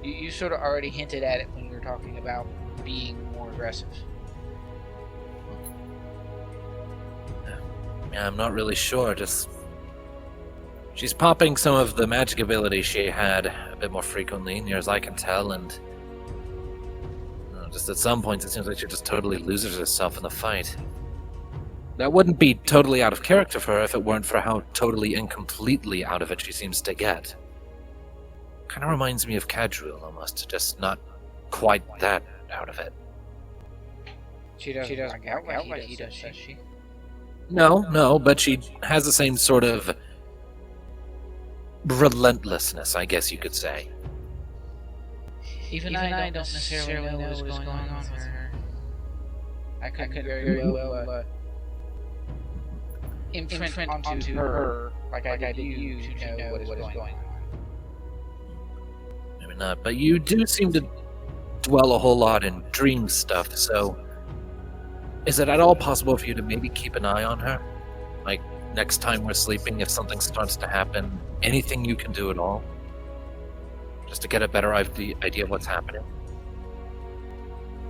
You sort of already hinted at it when you were talking about being more aggressive. Yeah, I'm not really sure, just... She's popping some of the magic abilities she had a bit more frequently, near as I can tell, and... just at some points it seems like she just totally loses herself in the fight. That wouldn't be totally out of character for her if it weren't for how totally and completely out of it she seems to get. Kind of reminds me of Kadruil almost, just not quite that out of it. She doesn't work out like he does she? No, but she has the same sort of relentlessness, I guess you could say. Even I don't necessarily know what's going on with her. I could very well imprint onto her like I did you to know what is going on. Maybe not, but you do seem to dwell a whole lot in dream stuff, so is it at all possible for you to maybe keep an eye on her? Like, next time we're sleeping, if something starts to happen, anything you can do at all? Just to get a better idea of what's happening.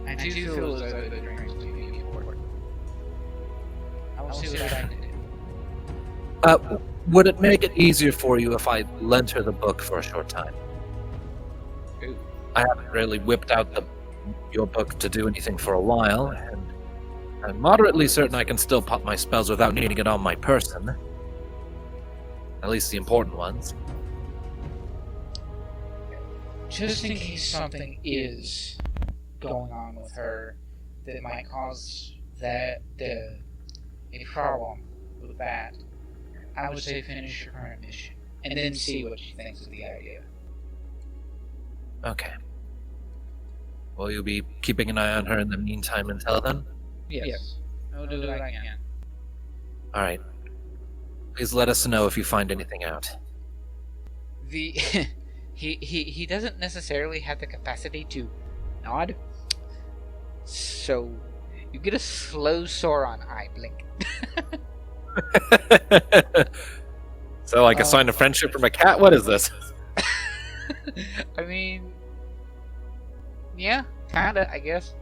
I do feel as though the dreams do be important. I will see what I can do. Would it make it easier for you if I lent her the book for a short time? Ooh. I haven't really whipped out your book to do anything for a while, and I'm moderately certain I can still pop my spells without needing it on my person. At least the important ones. Just in case something is going on with her that might cause a problem with that, I would say finish your current mission and then see what she thinks of the idea. Okay. Will you be keeping an eye on her in the meantime until then? Yes. I will do what I can. Alright. Please let us know if you find anything out. He doesn't necessarily have the capacity to nod, so you get a slow Sauron eye blink. So, like a sign of friendship from a cat? What is this? I mean, yeah, kinda, I guess.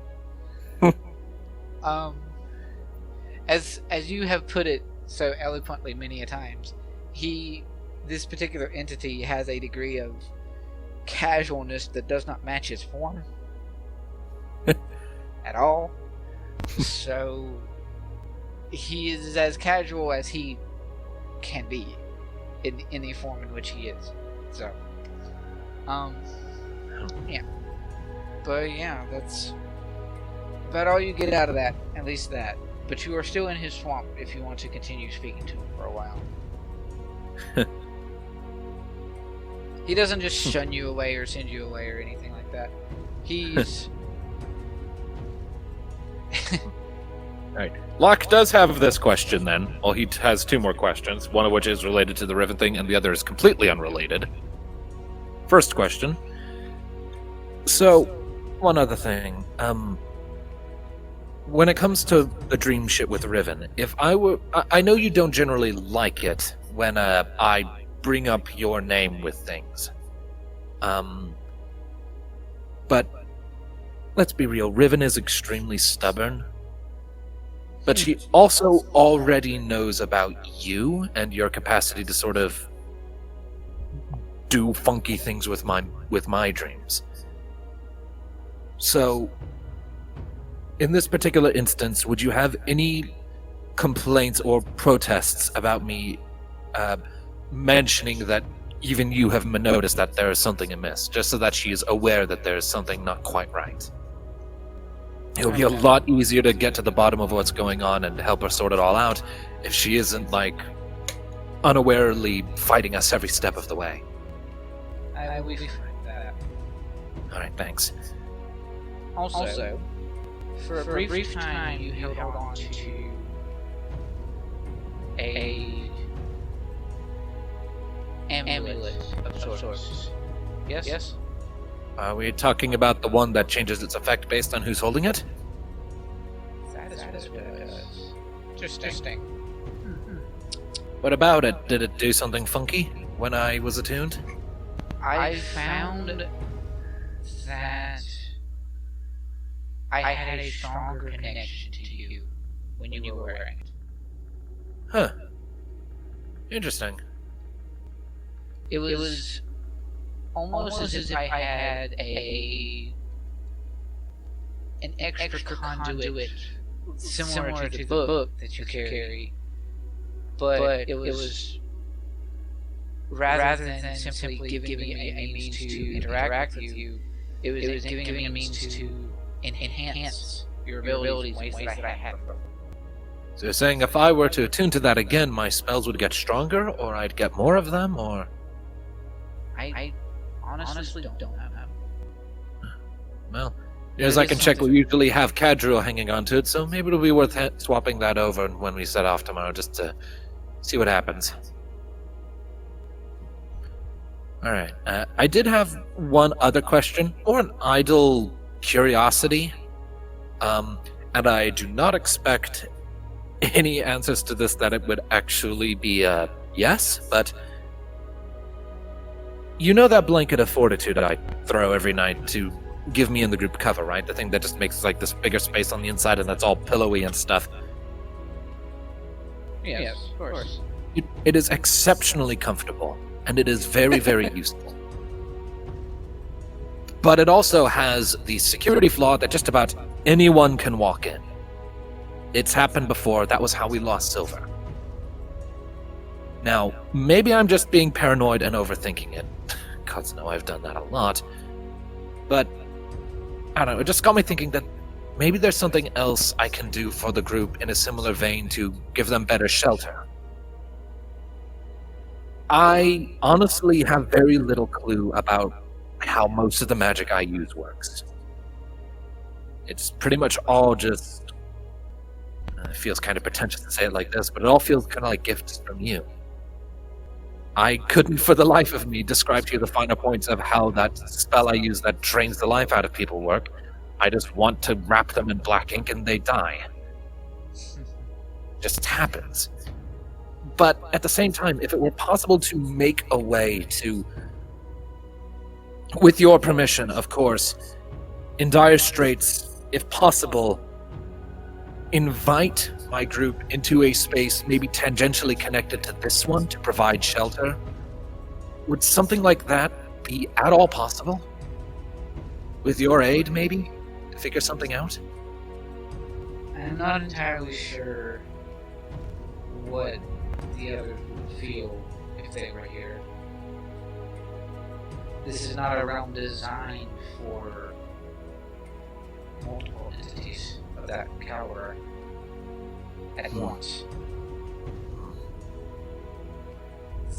as you have put it so eloquently many a times, this particular entity has a degree of casualness that does not match his form at all. So he is as casual as he can be in any form in which he is. So, yeah. But yeah, that's about all you get out of that. At least that. But you are still in his swamp if you want to continue speaking to him for a while. He doesn't just shun you away or send you away or anything like that. He's... Alright. Locke does have this question then. Well, he has two more questions, one of which is related to the Riven thing, and the other is completely unrelated. First question. So, one other thing. When it comes to the dream shit with Riven, if I know you don't generally like it when I bring up your name with things. But let's be real, Riven is extremely stubborn. But she also already knows about you and your capacity to sort of do funky things with my dreams. So, in this particular instance, would you have any complaints or protests about me mentioning that even you have noticed that there is something amiss, just so that she is aware that there is something not quite right? It'll be a lot easier to get to the bottom of what's going on and help her sort it all out if she isn't, like, unawarely fighting us every step of the way. I will find that. Alright, thanks. Also, for a brief time, you held on to a amulet of sorts. Yes? Are we talking about the one that changes its effect based on who's holding it? That is what it does. Interesting. What about it? Did it do something funky when I was attuned? I found that I had a stronger connection to you when you were wearing it. Huh. Interesting. It was almost as if I had an extra conduit similar to the book that you carry, but it was rather than simply giving me a means to interact with you, it was giving me a means to enhance your abilities in ways that I hadn't before. So you're saying if I were to attune to that again, my spells would get stronger, or I'd get more of them, or... I honestly don't know. Well, as I can check, we usually have Kadruil hanging on to it, so maybe it'll be worth swapping that over when we set off tomorrow, just to see what happens. Alright, I did have one other question, or an idle curiosity, and I do not expect any answers to this that it would actually be a yes, but you know that blanket of fortitude I throw every night to give me and the group cover, right? The thing that just makes like this bigger space on the inside and that's all pillowy and stuff. Yes, of course. It is exceptionally comfortable, and it is very, very useful. But it also has the security flaw that just about anyone can walk in. It's happened before, that was how we lost Silver. Now, maybe I'm just being paranoid and overthinking it. God knows I've done that a lot. But, I don't know, it just got me thinking that maybe there's something else I can do for the group in a similar vein to give them better shelter. I honestly have very little clue about how most of the magic I use works. It's pretty much all just... it feels kind of pretentious to say it like this, but it all feels kind of like gifts from you. I couldn't for the life of me describe to you the finer points of how that spell I use that drains the life out of people work. I just want to wrap them in black ink and they die. Just happens. But at the same time, if it were possible to make a way to, with your permission, of course, in dire straits, if possible, invite my group into a space maybe tangentially connected to this one to provide shelter. Would something like that be at all possible? With your aid, maybe? To figure something out? I'm not entirely sure what the others would feel if they were here. This is not a realm designed for multiple entities of that caliber at once.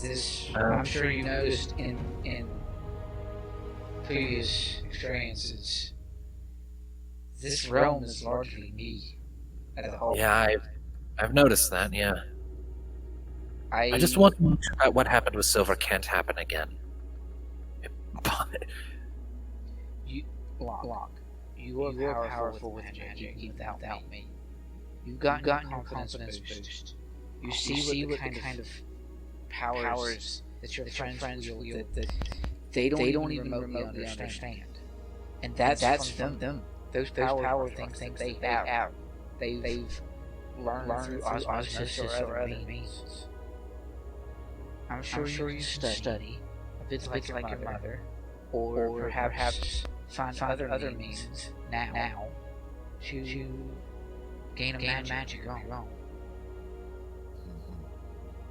This, I'm sure you noticed in previous experiences, this realm is largely me as a whole. Yeah, I've noticed that, yeah. I just want to make sure that what happened with Silver can't happen again. Locke, you are powerful with magic without me. You've gotten your confidence boost. You see what the kind of powers that your friends wield that they don't even remotely understand. And that's from them. Those power things that they have. They've learned through osmosis or other means. I'm sure you study a bit like your mother, or perhaps find other means now to gain a magic on your own.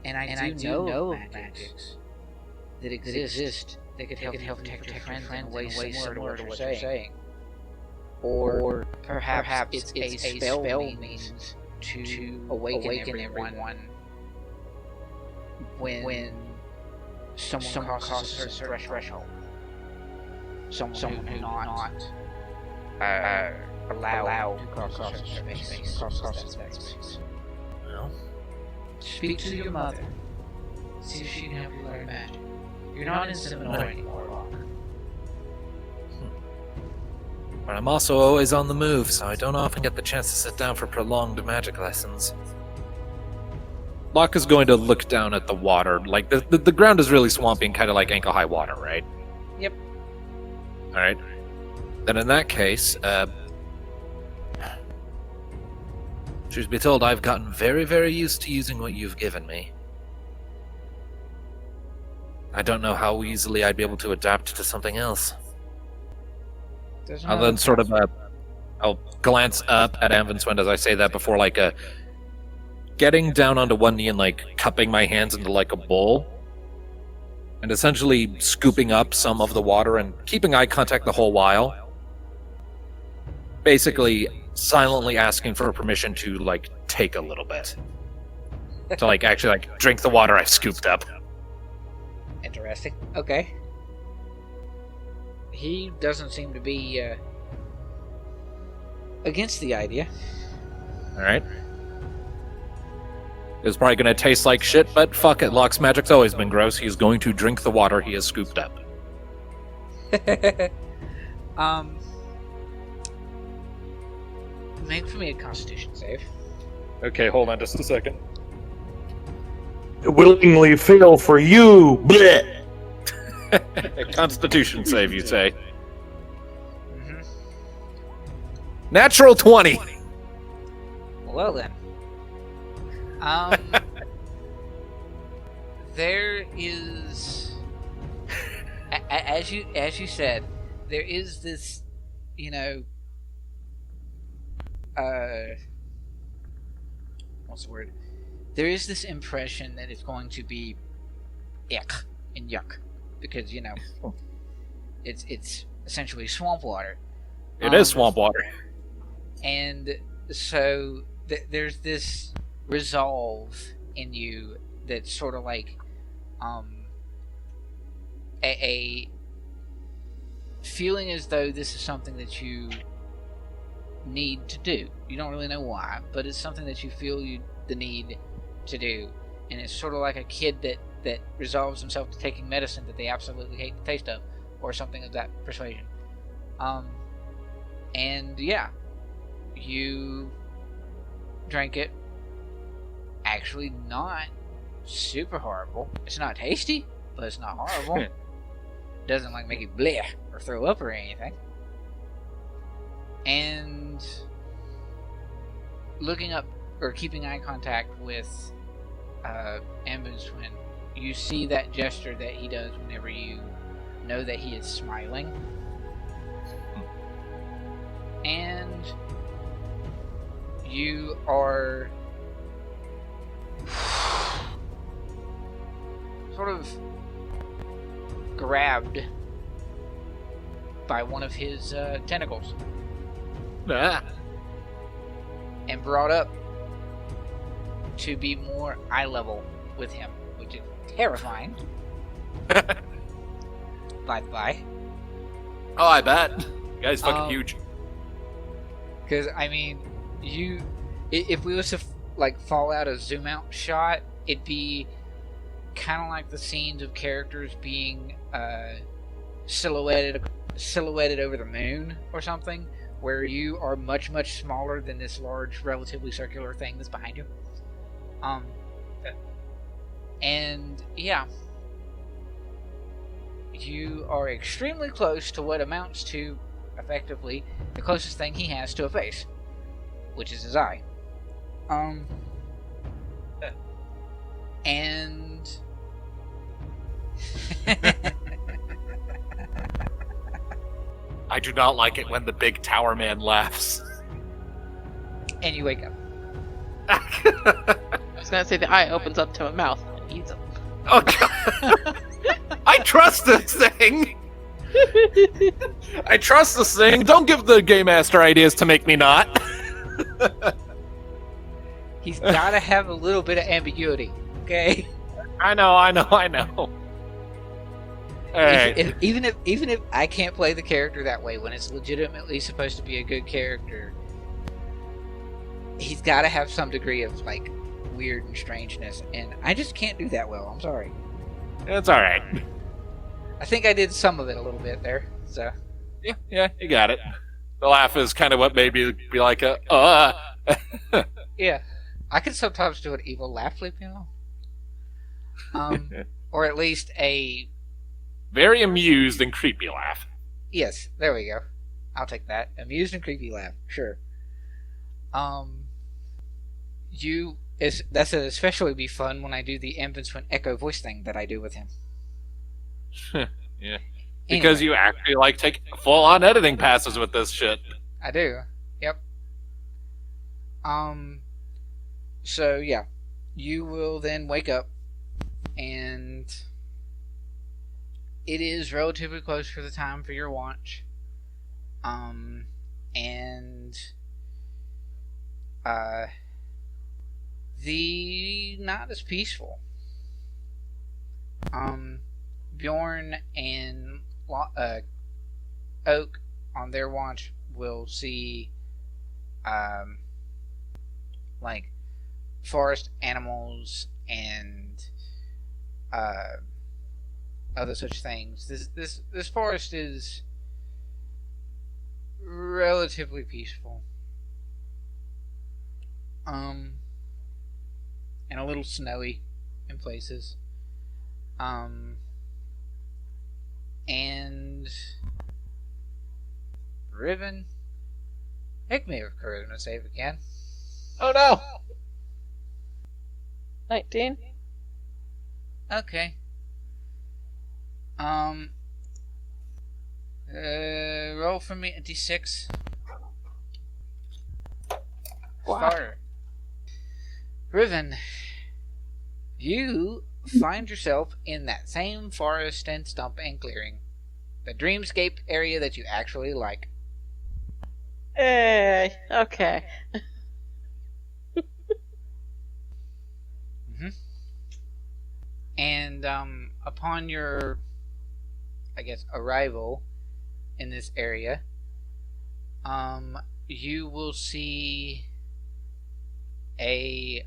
And I do know of magics that exist that could help protect your friends in a way similar to what you're saying. Or perhaps it's a spell means to awaken everyone when someone crosses a certain threshold. Someone who's not allowed to cross that space. Well, Speak to your mother. See if she can help you learn magic. You're not in Seminole anymore, Locke. but I'm also always on the move, so I don't often get the chance to sit down for prolonged magic lessons. Locke is going to look down at the water. Like, the ground is really swampy and kind of like ankle-high water, right? Yep. Alright. Then in that case, truth be told, I've gotten very, very used to using what you've given me. I don't know how easily I'd be able to adapt to something else. I'll then sort of, I'll glance up at Vindsvept as I say that before, like, getting down onto one knee and, like, cupping my hands into, like, a bowl. And essentially scooping up some of the water and keeping eye contact the whole while. Basically, silently asking for permission to, like, take a little bit. To, like, actually, like, drink the water I've scooped up. Interesting. Okay. He doesn't seem to be against the idea. Alright. It's probably going to taste like shit, but fuck it. Locke's magic's always been gross. He's going to drink the water he has scooped up. Make for me a Constitution save. Okay, hold on just a second. Willingly fail for you. Blech. A Constitution save, you say? Mm-hmm. Natural 20! Well then. There is, as you said, there is this, what's the word? There is this impression that it's going to be ick and yuck because it's essentially swamp water. It is swamp water. And so there's this resolve in you that's sort of like a feeling as though this is something that you need to do. You don't really know why, but it's something that you feel the need to do. And it's sort of like a kid that resolves himself to taking medicine that they absolutely hate the taste of, or something of that persuasion. And yeah, you drank it. Actually not super horrible. It's not tasty, but it's not horrible. It doesn't like make you bleh or throw up or anything. And looking up or keeping eye contact with Ambin's twin, you see that gesture that he does whenever you know that he is smiling. And you are sort of grabbed by one of his tentacles and brought up to be more eye level with him, which is terrifying. By the by. Oh, I bet. The guy's fucking huge. Because, I mean, if we was to, like, fall out a zoom-out shot, it'd be kind of like the scenes of characters being silhouetted over the moon or something, where you are much, much smaller than this large, relatively circular thing that's behind you. And, yeah. You are extremely close to what amounts to, effectively, the closest thing he has to a face, which is his eye. And I do not like it when the big tower man laughs. and you wake up. I was gonna say the eye opens up to a mouth and eats him. Oh, God. I trust this thing. I trust this thing. Don't give the Game Master ideas to make me not. He's gotta have a little bit of ambiguity, okay? I know. Alright. Even if I can't play the character that way when it's legitimately supposed to be a good character, he's gotta have some degree of, like, weird and strangeness, and I just can't do that well. I'm sorry. It's alright. I think I did some of it a little bit there, so. Yeah, you got it. The laugh is kind of what made me be like Yeah. I could sometimes do an evil laugh, you know? Or at least a... very amused and creepy laugh. Yes, there we go. I'll take that. Amused and creepy laugh, sure. That's especially be fun when I do the Vindsvept echo voice thing that I do with him. Yeah. Because you actually like take full-on editing passes with this shit. I do. Yep. So yeah, you will then wake up, and it is relatively close for the time for your watch. And the night is peaceful. Bjorn and Oak on their watch will see like forest animals and other such things. This forest is relatively peaceful. And a little snowy in places. And Riven, make me a charisma save again. Oh no! 19. Okay. Roll for me a d6. Wow. Starter. Riven, you find yourself in that same forest and stump and clearing. The dreamscape area that you actually like. Okay. And upon your, I guess, arrival in this area, you will see a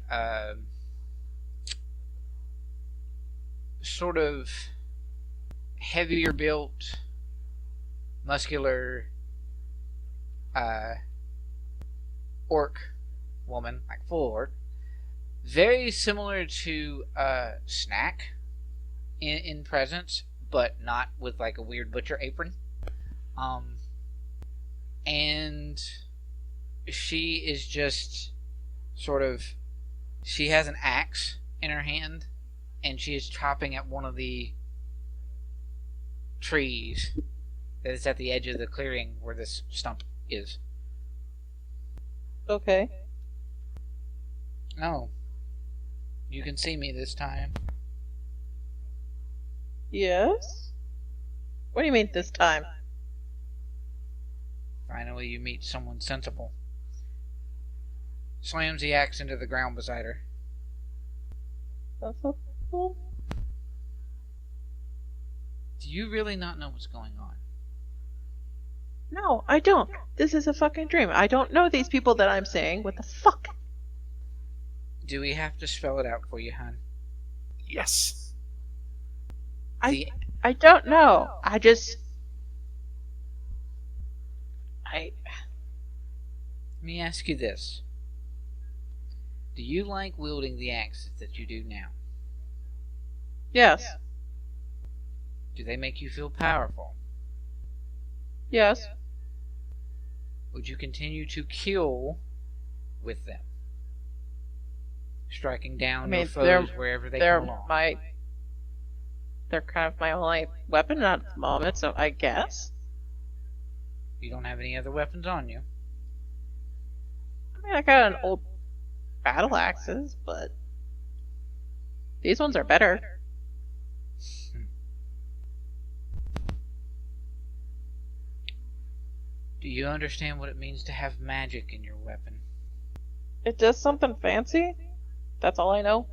sort of heavier built, muscular orc woman, like full orc, very similar to Snack in presence, but not with like a weird butcher apron. And she is just sort of, she has an axe in her hand, and she is chopping at one of the trees that is at the edge of the clearing where this stump is. Okay. Oh. You can see me this time. Yes? What do you mean this time? Finally, you meet someone sensible. Slams the axe into the ground beside her. That's so cool. Do you really not know what's going on? No, I don't. This is a fucking dream. I don't know these people that I'm seeing. What the fuck? Do we have to spell it out for you, hon? Yes. I don't know. Let me ask you this. Do you like wielding the axes that you do now? Yes. Do they make you feel powerful? Yes. Would you continue to kill with them? Striking down your foes wherever they come along. They're kind of my only weapon at the moment, so I guess. You don't have any other weapons on you. I mean, I got an old battle axes, but these ones are better. Do you understand what it means to have magic in your weapon? It does something fancy? That's all I know.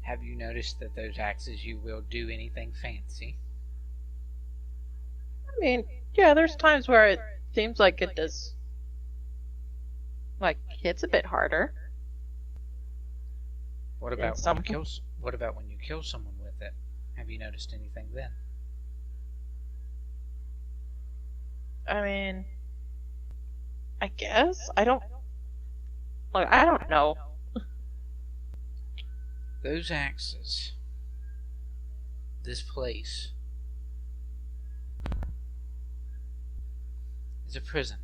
Have you noticed that those axes you wield do anything fancy? I mean, yeah, there's times where it seems like it does. Like, hits a bit harder. What about when you kill someone with it? Have you noticed anything then? I mean, I guess I don't know. Those axes, this place, is a prison.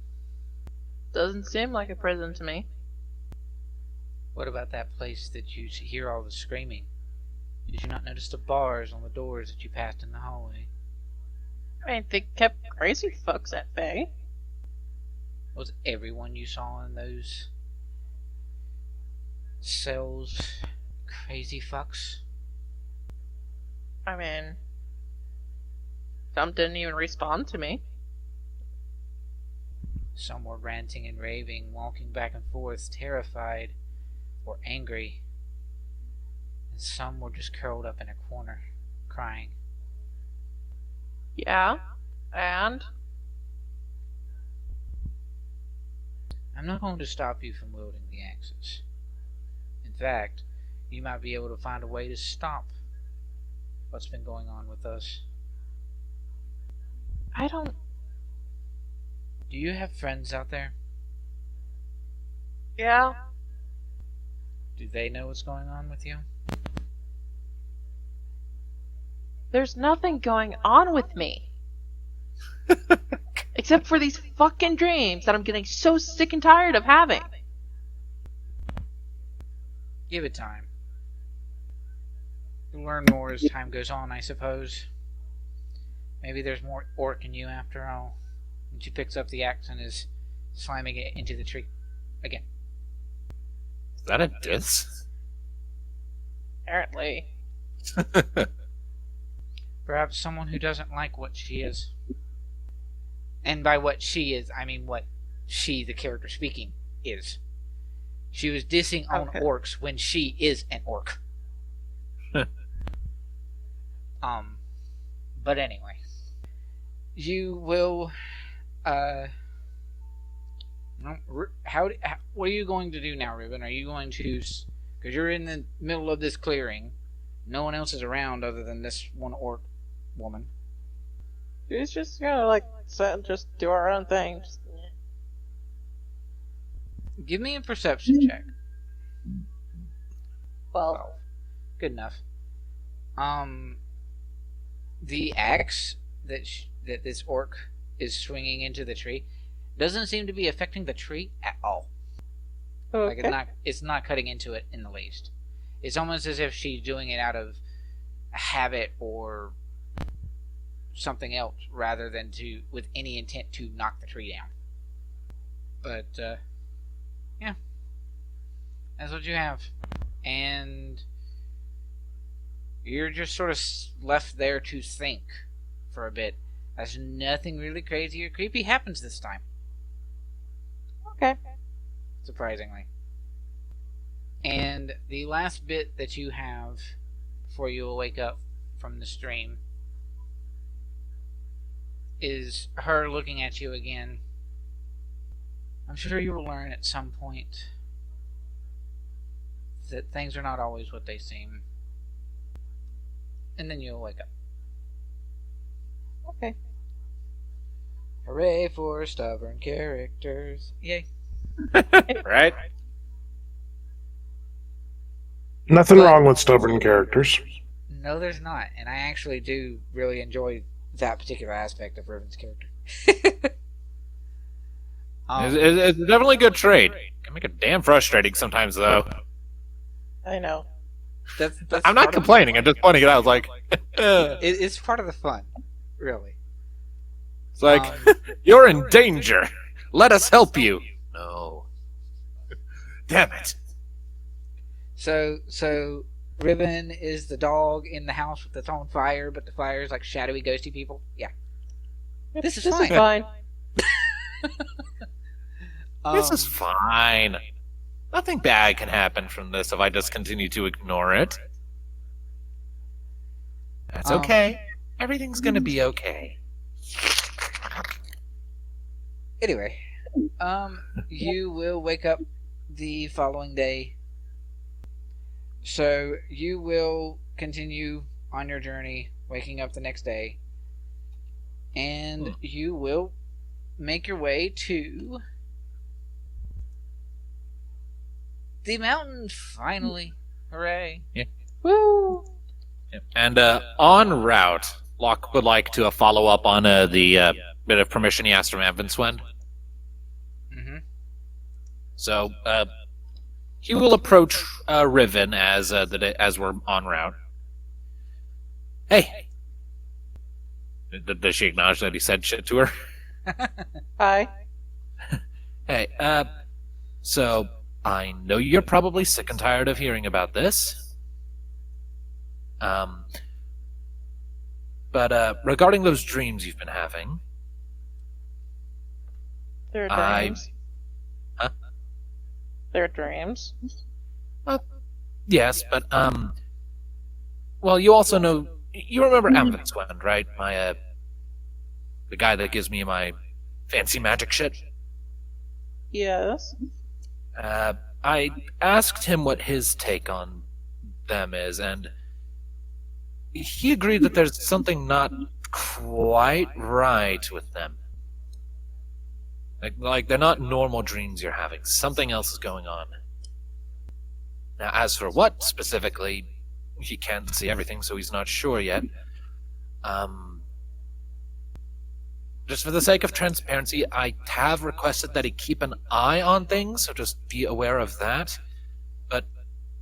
Doesn't seem like a prison to me. What about that place that you hear all the screaming? Did you not notice the bars on the doors that you passed in the hallway? I mean, they kept crazy fucks at bay. Was everyone you saw in those cells crazy fucks? I mean, some didn't even respond to me. Some were ranting and raving, walking back and forth, terrified or angry. And some were just curled up in a corner, crying. Yeah, and? I'm not going to stop you from wielding the axes. In fact, you might be able to find a way to stop what's been going on with us. I don't... Do you have friends out there? Yeah. Do they know what's going on with you? There's nothing going on with me. Except for these fucking dreams that I'm getting so sick and tired of having. Give it time. You'll learn more as time goes on, I suppose. Maybe there's more orc in you after all. And she picks up the axe and is slamming it into the tree again. Is that a diss? Apparently. Perhaps someone who doesn't like what she is. And by what she is, I mean what she, the character speaking, is. She was dissing on orcs when she is an orc. But anyway. You will, what are you going to do now, Riven? Are you going to, because you're in the middle of this clearing, no one else is around other than this one orc woman. She's just gonna, sit and just do our own thing. Give me a perception check. Well, good enough. The axe that this orc is swinging into the tree doesn't seem to be affecting the tree at all. Like it's not cutting into it in the least. It's almost as if she's doing it out of habit or something else, rather than with any intent to knock the tree down. But yeah, that's what you have, and you're just sort of left there to think for a bit, as nothing really crazy or creepy happens this time. Okay. Surprisingly. And the last bit that you have before you will wake up from the stream is her looking at you again. I'm sure you will learn at some point that things are not always what they seem. And then you'll wake up. Okay. Hooray for stubborn characters. Yay. Right? Nothing wrong with stubborn characters. No, there's not. And I actually do really enjoy that particular aspect of Riven's character. It's definitely a good trait. Can make it damn frustrating sometimes, though. I know. That's I'm not complaining. I'm just pointing it out. It's like, it's part of the fun, really. It's like, you're in danger. Let us help you. No. Damn it. So Riven is the dog in the house that's on fire, but the fire is like shadowy, ghosty people. Yeah. This is fine. This is fine. Nothing bad can happen from this if I just continue to ignore it. That's okay. Everything's gonna be okay. Anyway, you will wake up the following day. So you will continue on your journey, waking up the next day, and you will make your way to the mountain, finally. Hooray. Yeah. Woo! Yeah. And en route, Locke would like to follow up on the bit of permission he asked from Vindsvept. Mm-hmm. So he will approach Riven as we're en route. Hey! Does she acknowledge that he said shit to her? Hi. Hey, so I know you're probably sick and tired of hearing about this. But regarding those dreams you've been having, They're dreams. Huh? They're dreams. Yes, but well, you also know, you remember Vindsvept, right? My the guy that gives me my fancy magic shit. Yes. I asked him what his take on them is, and he agreed that there's something not quite right with them. Like they're not normal dreams you're having. Something else is going on. Now, as for what specifically, he can't see everything, so he's not sure yet. Just for the sake of transparency, I have requested that he keep an eye on things, so just be aware of that. But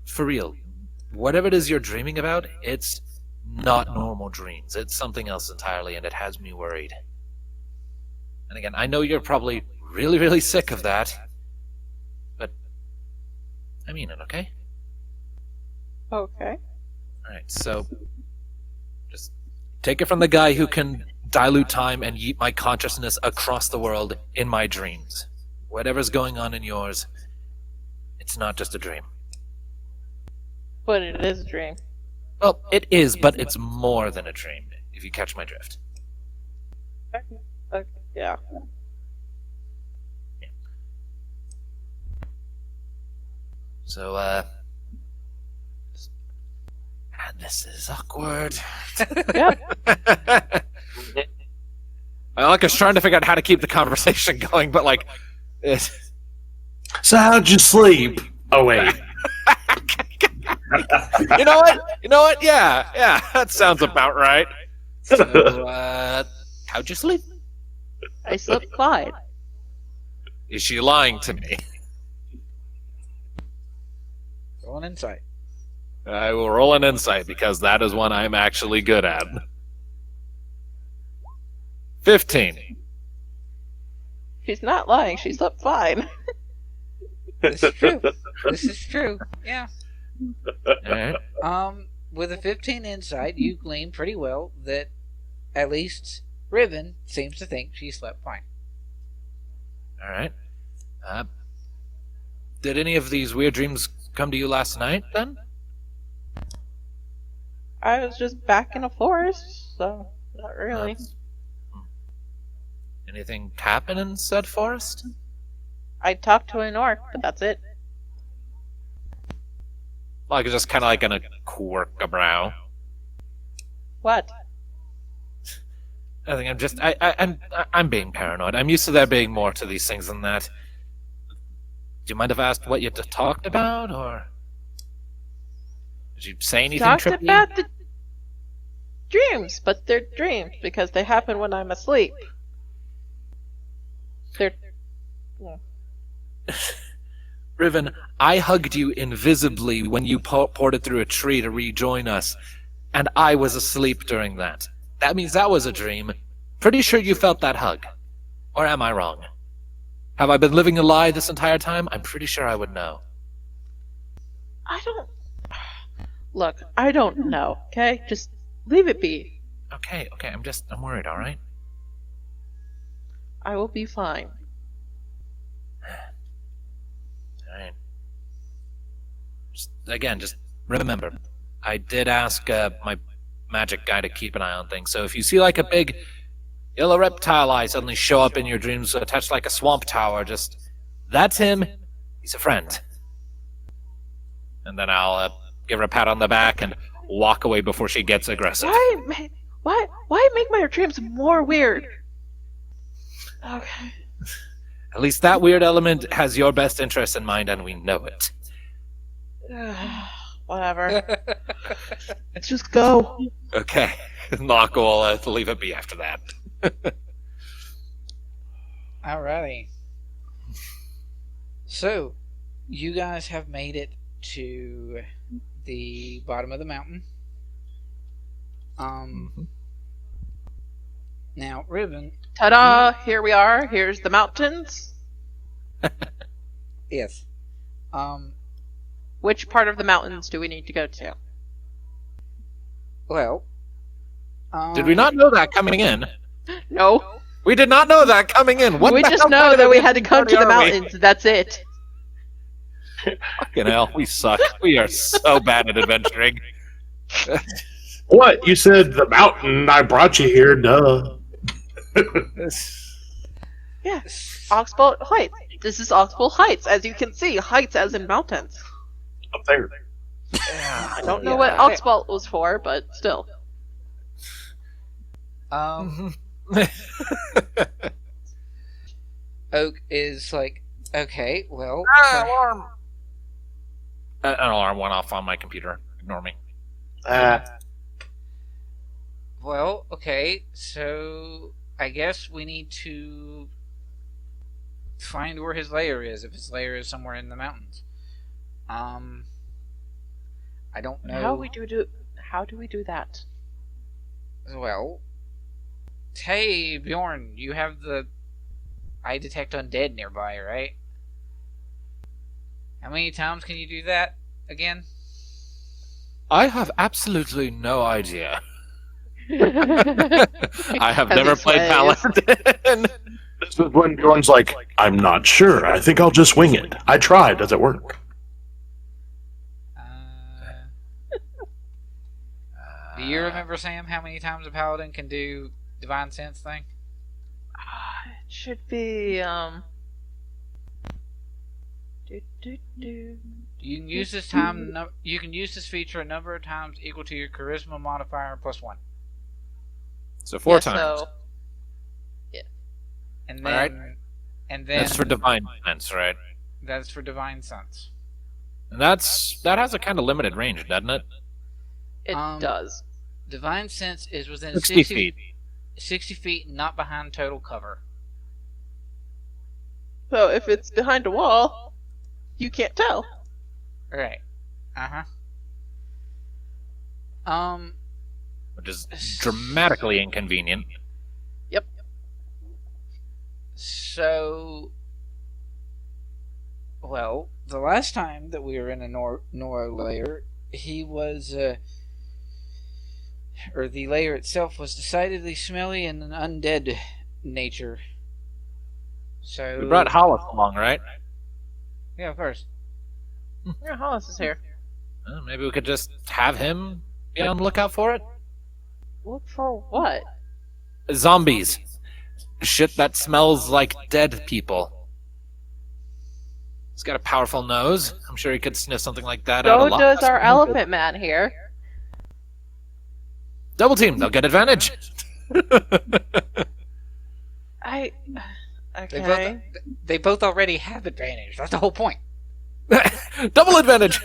for real, whatever it is you're dreaming about, it's not normal dreams. It's something else entirely, and it has me worried. And again, I know you're probably really, really sick of that, but I mean it, okay? Okay. Alright, so just take it from the guy who can dilute time and yeet my consciousness across the world in my dreams. Whatever's going on in yours, it's not just a dream. But it is a dream. Well, it is, but it's more than a dream, if you catch my drift. Okay. Yeah. So, and this is awkward. Yep. I like us trying to figure out how to keep the conversation going, but like, So how'd you sleep? Oh wait. You know what? Yeah, that sounds about right. So, how'd you sleep? I slept fine. Is she lying to me? Roll an insight. I will roll an insight because that is one I'm actually good at. 15. She's not lying. She slept fine. This is true. This is true. Yeah. Alright. With a 15 insight, you glean pretty well that at least Riven seems to think she slept fine. Alright. Did any of these weird dreams come to you last night, then? I was just back in a forest, so not really. Anything happen in said forest? I talked to an orc, but that's it. Like, just kind of like in a quirk a brow. What? I think I'm being paranoid. I'm used to there being more to these things than that. Do you mind if I asked what you talked about, or did you say anything Talked trippy? about the dreams, but they're dreams because they happen when I'm asleep. They're... well, Riven, I hugged you invisibly when you ported through a tree to rejoin us, and I was asleep during that. That means that was a dream. Pretty sure you felt that hug. Or am I wrong? Have I been living a lie this entire time? I'm pretty sure I would know. I don't... Look, I don't know, okay? Just leave it be. Okay, I'm worried, alright? I will be fine. Alright. Just remember, I did ask my magic guy to keep an eye on things, so if you see like a big yellow reptile eye suddenly show up in your dreams attached like a swamp tower, that's him. He's a friend. And then I'll give her a pat on the back and walk away before she gets aggressive. Why make my dreams more weird? Okay. At least that weird element has your best interest in mind, and we know it. Whatever. Let's just go. Okay. Locke will leave it be after that. Alrighty. So, you guys have made it to the bottom of the mountain. Now, Riven. Ta-da! Here we are. Here's the mountains. Yes. Which part of the mountains do we need to go to? Well. Did we not know that coming in? No. We did not know that coming in. What We the just hell know kind that of we had to come to the are we? mountains. That's it. Fucking hell, we suck. We are so bad at adventuring. What? You said the mountain. I brought you here. Duh. Yeah. Oxbow Heights. This is Oxbow Heights. As you can see, heights as in mountains. Up there. I don't know what Oxbow was for, but still. Oak is like, okay, well. Alarm! An alarm went off on my computer. Ignore me. Well, okay, so I guess we need to find where his lair is, if his lair is somewhere in the mountains. I don't know. How do we do that? Well, hey, Bjorn, you have the I detect undead nearby, right? How many times can you do that again? I have absolutely no idea. I have never played Paladin. This is when Bjorn's like, I'm not sure. I think I'll just wing it. I tried. Does it work? Do you remember, Sam, how many times a paladin can do divine sense thing? It should be You can use this you can use this feature a number of times equal to your charisma modifier plus 1. So 4 times. So, yeah. And then, Alright. and then That's for divine sense, right? That's for divine sense. And that has a kind of limited range, doesn't it? It does. Divine sense is within 60 feet. 60 feet, not behind total cover. So if it's behind a wall, you can't tell. Right. Which is dramatically inconvenient. Yep. So, well, the last time that we were in a Norro lair, he was, or the lair itself was decidedly smelly and an undead nature. So We brought Hollis along, right? yeah, of course. Yeah, Hollis is here. Well, maybe we could just have him be on the lookout for it? Look for what? Zombies. Shit that smells like dead people. He's got a powerful nose. I'm sure he could sniff something like that out a So lot. does our elephant man here. Double team, they'll get advantage. Okay. They both already have advantage. That's the whole point. Double advantage.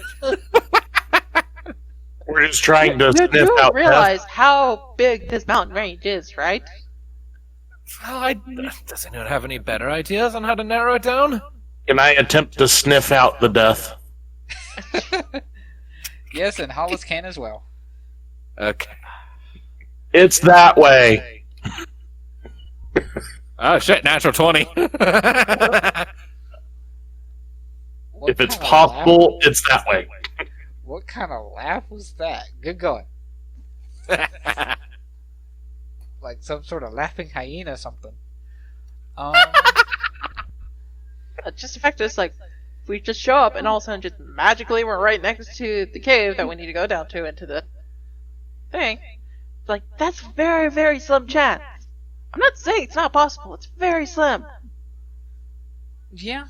We're just trying to You sniff do out realize how big this mountain range is, right? Well, does anyone have any better ideas on how to narrow it down? Can I attempt to sniff out the death? Yes, and Hollis can as well. Okay. It's that way. Oh shit, natural 20. What If it's kind of possible, laugh- it's that way. What kind of laugh was that? Good going. Like some sort of laughing hyena or something. Just the fact is, like, if we just show up and all of a sudden just magically we're right next to the cave that we need to go down to into the thing, like, that's very, very slim chance. I'm not saying it's not possible, it's very slim. Yeah.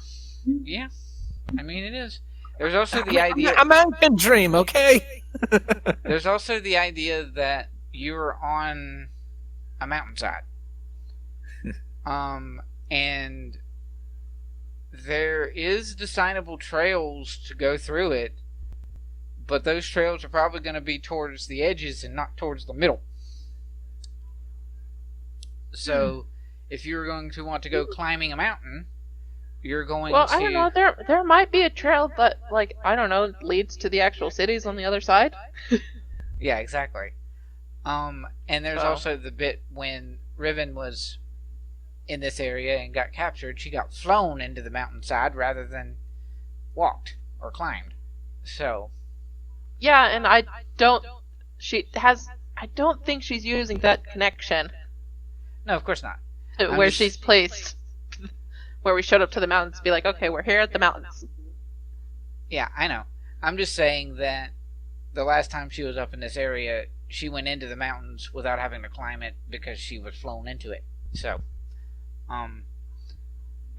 I mean, it is. There's also the idea. American dream, okay? There's also the idea that you're on a mountainside, and there is decidable trails to go through it, but those trails are probably going to be towards the edges and not towards the middle. So, if you're going to want to go climbing a mountain, you're going Well, to... I don't know, there might be a trail that, like, I don't know, leads to the actual cities on the other side. Yeah, exactly. And there's So- also the bit when Riven was in this area and got captured, she got flown into the mountainside rather than walked or climbed. So, Yeah, and I don't think she's using that connection no, of course not. to I'm where just- she's placed, where we showed up to the mountains to be like, okay, we're here at the mountains. Yeah, I know. I'm just saying that the last time she was up in this area, she went into the mountains without having to climb it because she was flown into it. So,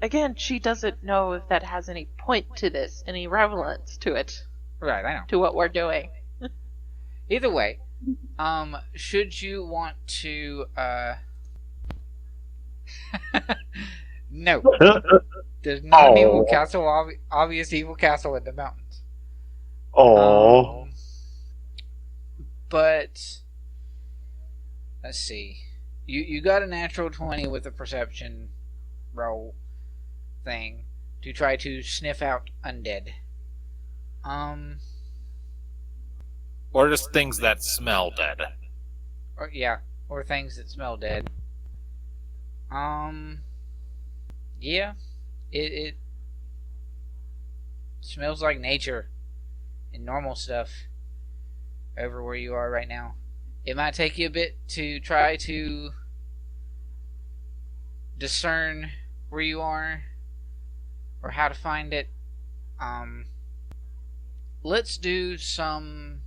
Again, she doesn't know if that has any point to this, any relevance to it, right, I know. to what we're doing. Either way, should you want to, no. There's not an evil castle, obvious evil castle in the mountains. Oh, But let's see. You got a natural 20 with a perception roll thing to try to sniff out undead. Or just things that smell dead. Or things that smell dead. Yeah. It smells like nature and normal stuff over where you are right now. It might take you a bit to try to discern where you are or how to find it. Let's do some...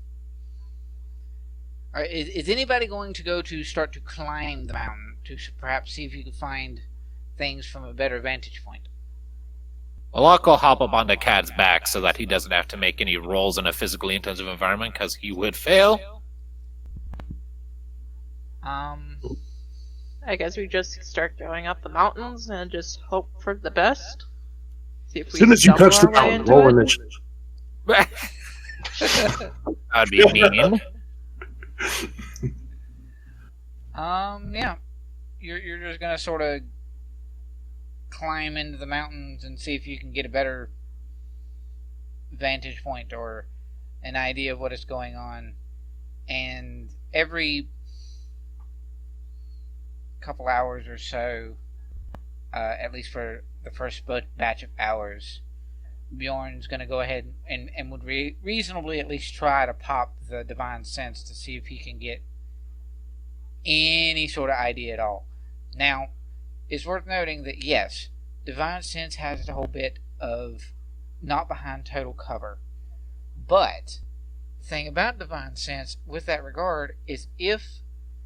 Alright, is anybody going to go to start to climb the mountain to perhaps see if you can find things from a better vantage point? Well, Locke will hop up onto Cad's back so that he doesn't have to make any rolls in a physically intensive environment because he would fail. I guess we just start going up the mountains and just hope for the best. See if as we soon as you stumble touch the our way mountain, into roll it. initiative. That'd be mean. Yeah. You're just gonna sort of climb into the mountains and see if you can get a better vantage point or an idea of what is going on. And every couple hours or so, at least for the first batch of hours, Bjorn's going to go ahead and would reasonably at least try to pop the Divine Sense to see if he can get any sort of idea at all. Now, it's worth noting that yes, Divine Sense has a whole bit of not behind total cover. But the thing about Divine Sense with that regard is if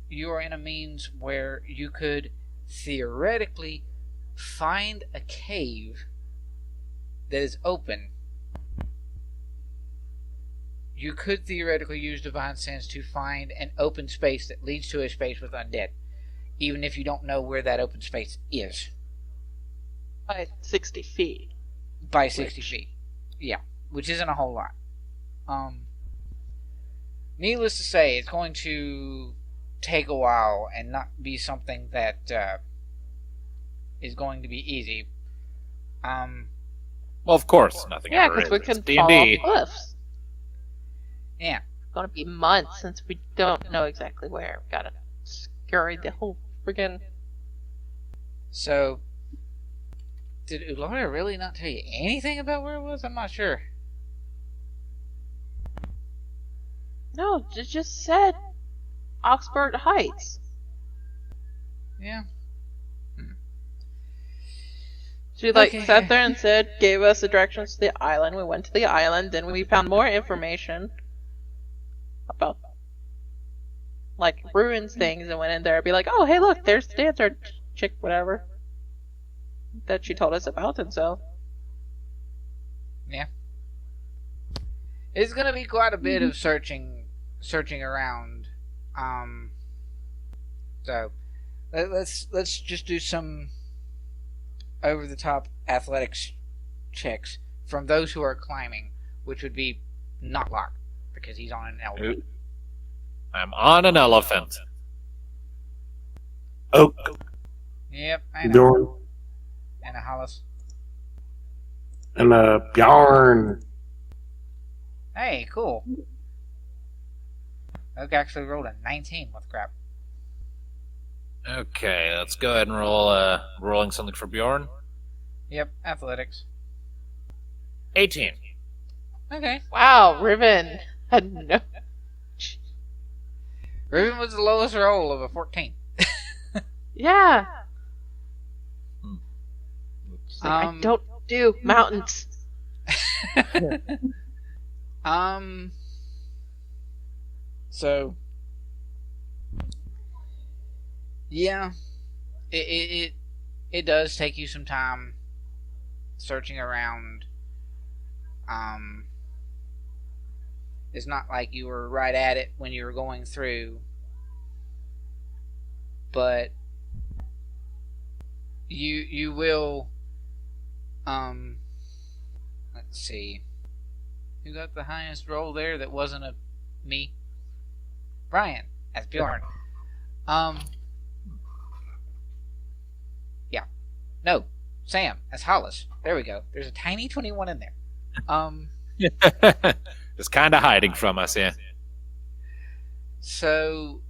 you are in a means where you could theoretically find a cave that is open, you could theoretically use Divine Sense to find an open space that leads to a space with undead, even if you don't know where that open space is. By 60 feet. By 60 feet. Yeah, which isn't a whole lot. Needless to say, it's going to take a while and not be something that is going to be easy. Well, of course, nothing Yeah, ever because is. we It's can D&D. fall off cliffs. Yeah. It's gonna be months since we don't know exactly where. We gotta scurry the whole friggin'. So, did Ulara really not tell you anything about where it was? I'm not sure. No, it just said Oxford Heights. Yeah. She like Okay. sat there and gave us the directions to the island. We went to the island, then we found more information about like ruins things and went in there and be like, oh hey look, there's the dancer chick, whatever. That she told us about, and so Yeah. It's gonna be quite a bit of searching around. So let's just do some over the top athletics checks from those who are climbing, which would be not Locke because he's on an elephant. I'm on an elephant. Oak, Yep, I know. Bjorn, And a Hollis. and Bjorn. Hey, cool. Oak actually rolled a 19 with crap. Okay, let's go ahead and rolling something for Bjorn. Yep, athletics. 18. Okay. wow, Riven had no. Riven was the lowest roll of a 14. Yeah. Oops. Like, I don't do mountains. So yeah, it does take you some time searching around. It's not like you were right at it when you were going through, but you will. Let's see. Who got the highest roll there that wasn't me? Brian, as Bjorn. Yeah. No, Sam, as Hollis. There we go. There's a tiny 21 in there. Just kind of hiding from us, yeah. So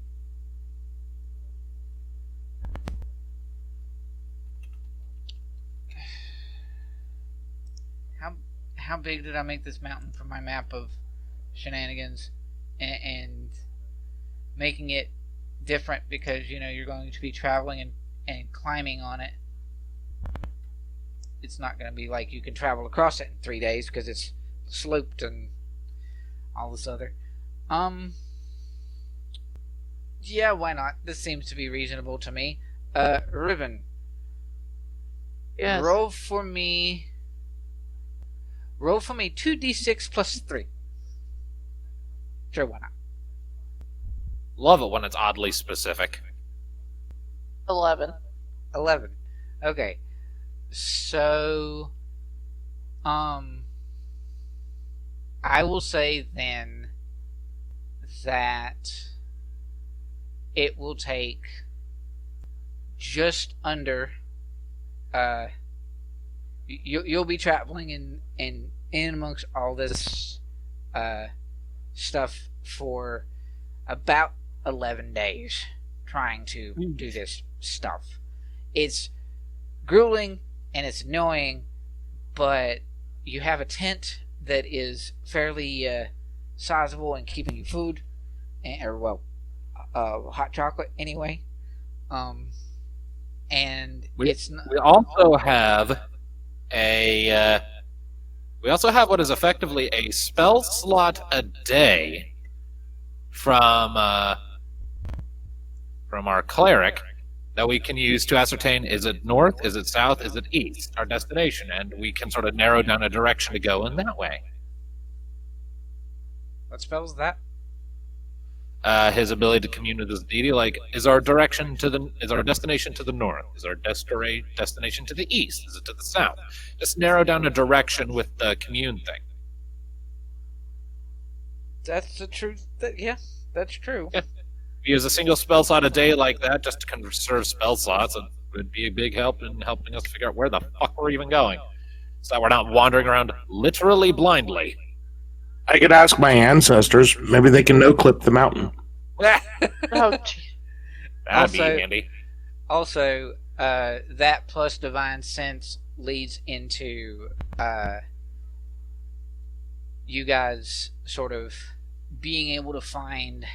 how big did I make this mountain from my map of shenanigans and making it different because you're going to be traveling and climbing on it. It's not going to be like you can travel across it in 3 days because it's sloped and all this other. Yeah, why not? This seems to be reasonable to me. Riven. Yes. Roll for me 2d6 plus 3. Sure, why not? Love it when it's oddly specific. 11. 11. Okay. So, I will say then that it will take just under you'll be traveling in amongst all this stuff for about 11 days, trying to do this stuff. It's grueling and it's annoying, but you have a tent that is fairly sizable and keeping you food, hot chocolate anyway. And We it's not, also have what is effectively a spell slot a day from our cleric that we can use to ascertain, is it north, is it south, is it east, our destination, and we can sort of narrow down a direction to go in that way. what spells that? His ability to commune with his deity, like, is our destination to the north? Is our destination to the east? Is it to the south? Just narrow down a direction with the commune thing. That's the truth. Yeah, that's true. Yeah. If you use a single spell slot a day like that just to conserve spell slots, it would be a big help in helping us figure out where the fuck we're even going, so that we're not wandering around literally blindly. I could ask my ancestors. Maybe they can no-clip the mountain. Oh, gee. That'd be handy. Also, that plus divine sense leads into you guys sort of being able to find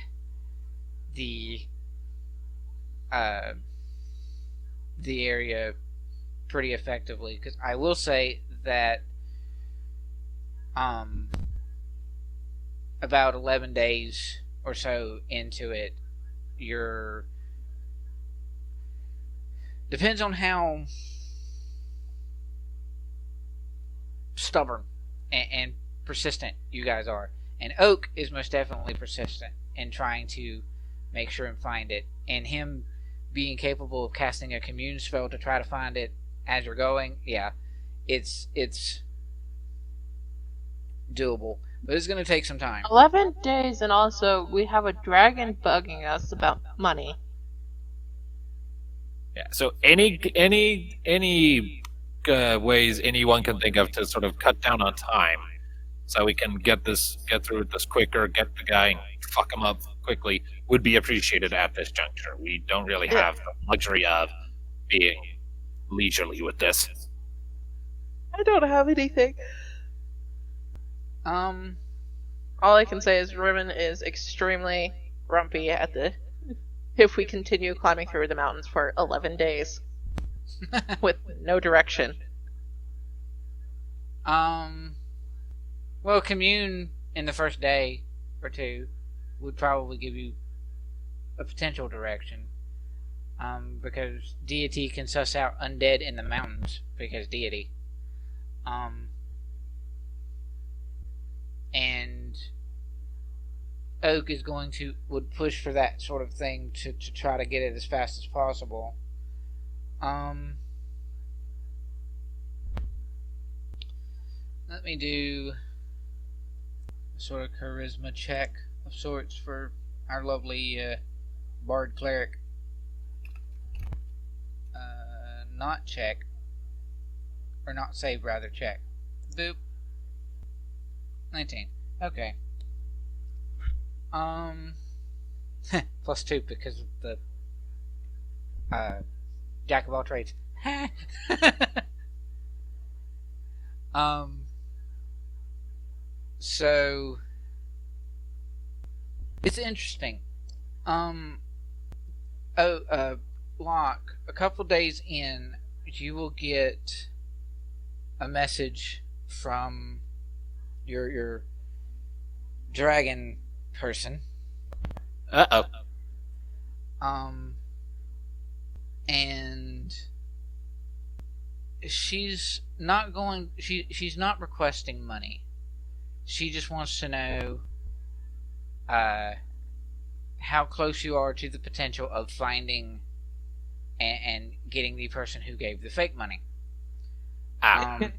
the area pretty effectively. Because I will say that about 11 days or so into it, you're depends on how stubborn and persistent you guys are. And Oak is most definitely persistent in trying to make sure and find it, and him being capable of casting a commune spell to try to find it as you're going. Yeah, it's doable, but it's going to take some time. 11 days, and also we have a dragon bugging us about money. Yeah. So any ways anyone can think of to sort of cut down on time, so we can get through this quicker, get the guy, and fuck him up quickly, would be appreciated at this juncture. We don't really have the luxury of being leisurely with this. I don't have anything. All I can say is Riven is extremely grumpy if we continue climbing through the mountains for 11 days with no direction. Well, commune in the first day or two would probably give you a potential direction. Because deity can suss out undead in the mountains because deity. And Oak is would push for that sort of thing to try to get it as fast as possible. Let me do a sort of charisma check of sorts for our lovely bard cleric. Not check, or not save, rather, check. Boop. 19. Okay. +2 because of the jack of all trades. So it's interesting. Locke, a couple days in, you will get a message from your dragon person. Uh-oh. And she's not requesting money. She just wants to know how close you are to the potential of finding and getting the person who gave the fake money. And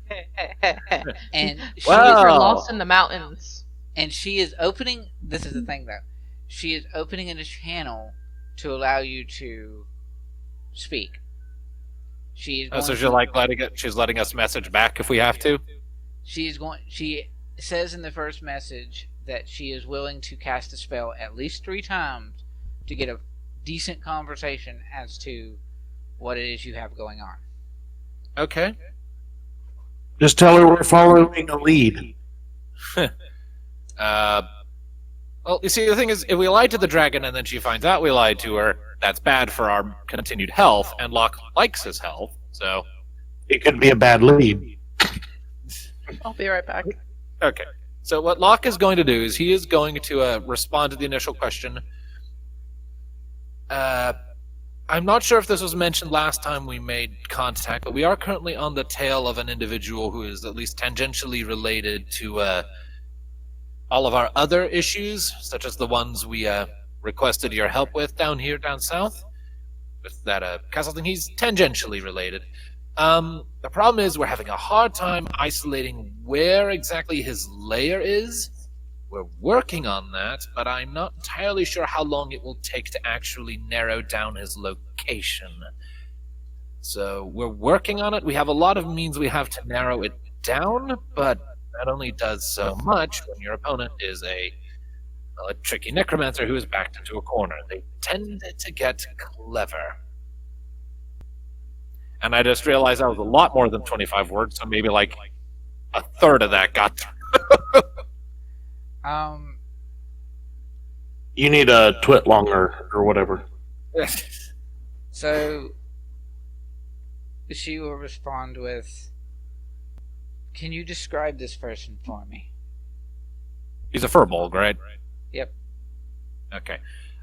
You're lost in the mountains. And she is opening. This is the thing, though. She is opening a channel to allow you to speak. She is Oh, so going she's letting us message back if we have to. She says in the first message that she is willing to cast a spell at least 3 times to get a decent conversation as to what it is you have going on. Okay. Just tell her we're following a lead. Well, you see, the thing is, if we lied to the dragon and then she finds out we lied to her, that's bad for our continued health, and Locke likes his health, so... It could be a bad lead. I'll be right back. Okay. So what Locke is going to do is he is going to respond to the initial question. I'm not sure if this was mentioned last time we made contact, but we are currently on the tail of an individual who is at least tangentially related to all of our other issues, such as the ones we requested your help with down south. With that castle thing, he's tangentially related. The problem is we're having a hard time isolating where exactly his lair is. We're working on that, but I'm not entirely sure how long it will take to actually narrow down his location. So we're working on it. We have a lot of means we have to narrow it down, but that only does so much when your opponent is a tricky necromancer who is backed into a corner. They tend to get clever. And I just realized that was a lot more than 25 words, so maybe like a third of that got through. You need a twit longer or whatever. So she will respond with, "Can you describe this person for me?" He's a furbolg, right? Yep. Okay.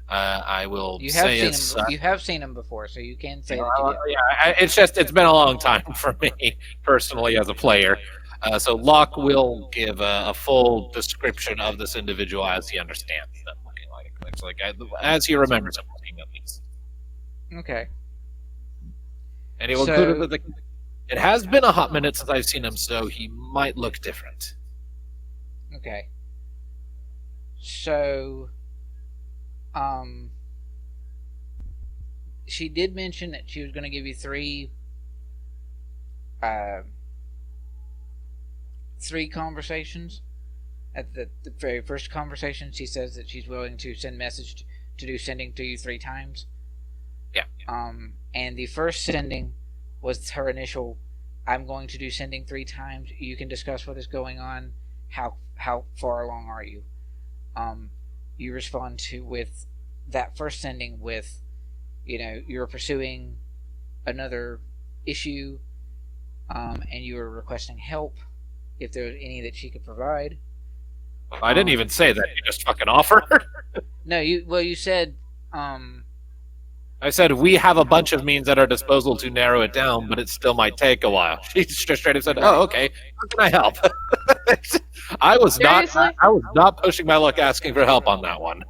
I will You have say seen him. You have seen him before, so you can say that you did. It's been a long time for me personally as a player. So Locke will give a full description of this individual as he understands them, looking like it's like as he remembers them looking, at least. Okay. And he will include that it has been a hot minute since I've seen him, so he might look different. Okay. So, she did mention that she was going to give you three conversations. At the very first conversation, she says that she's willing to send message to do sending to you 3 times. Yeah. And the first sending was her initial, "I'm going to do sending 3 times. You can discuss what is going on. How far along are you?" You respond with that first sending with, you're pursuing another issue, and you were requesting help if there was any that she could provide. I didn't even say that. You just fucking offer. No, you said. I said we have a bunch of means at our disposal to narrow it down, but it still might take a while. She just straight up said, "Oh, okay. How can I help?" I was not pushing my luck asking for help on that one.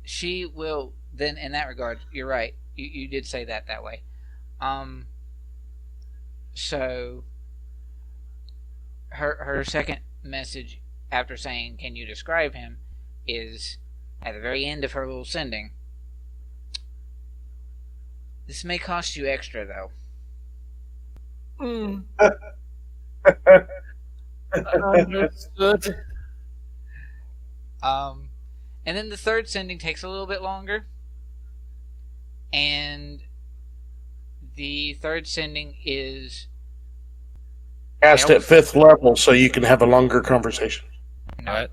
She will then, in that regard, you're right. You did say that way. So her second message after saying, "Can you describe him?" is at the very end of her little sending. "This may cost you extra, though." Understood. And then the third sending takes a little bit longer. And the third sending is Cast at 5th level so you can have a longer conversation. No.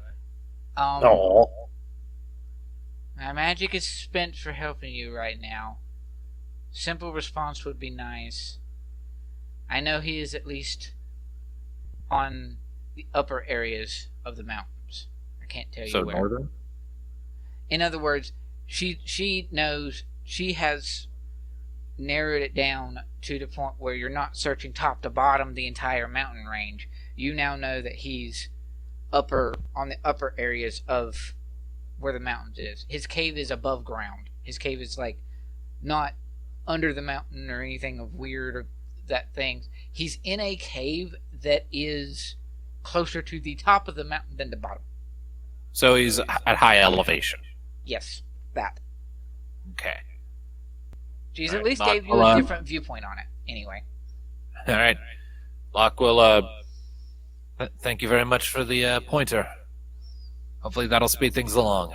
No. My magic is spent for helping you right now. Simple response would be nice. I know he is at least on the upper areas of the mountains. I can't tell you where. Northern? In other words, she knows, she has narrowed it down to the point where you're not searching top to bottom the entire mountain range. You now know that he's on the upper areas of where the mountains is. His cave is above ground. His cave is like not under the mountain or anything of weird or that thing. He's in a cave that is closer to the top of the mountain than the bottom. So he's at high elevation. Yes, that. Okay. She's All at right, least Locke gave you will, a different viewpoint on it. Anyway. All right. Locke will, thank you very much for the pointer. Hopefully that'll speed things along.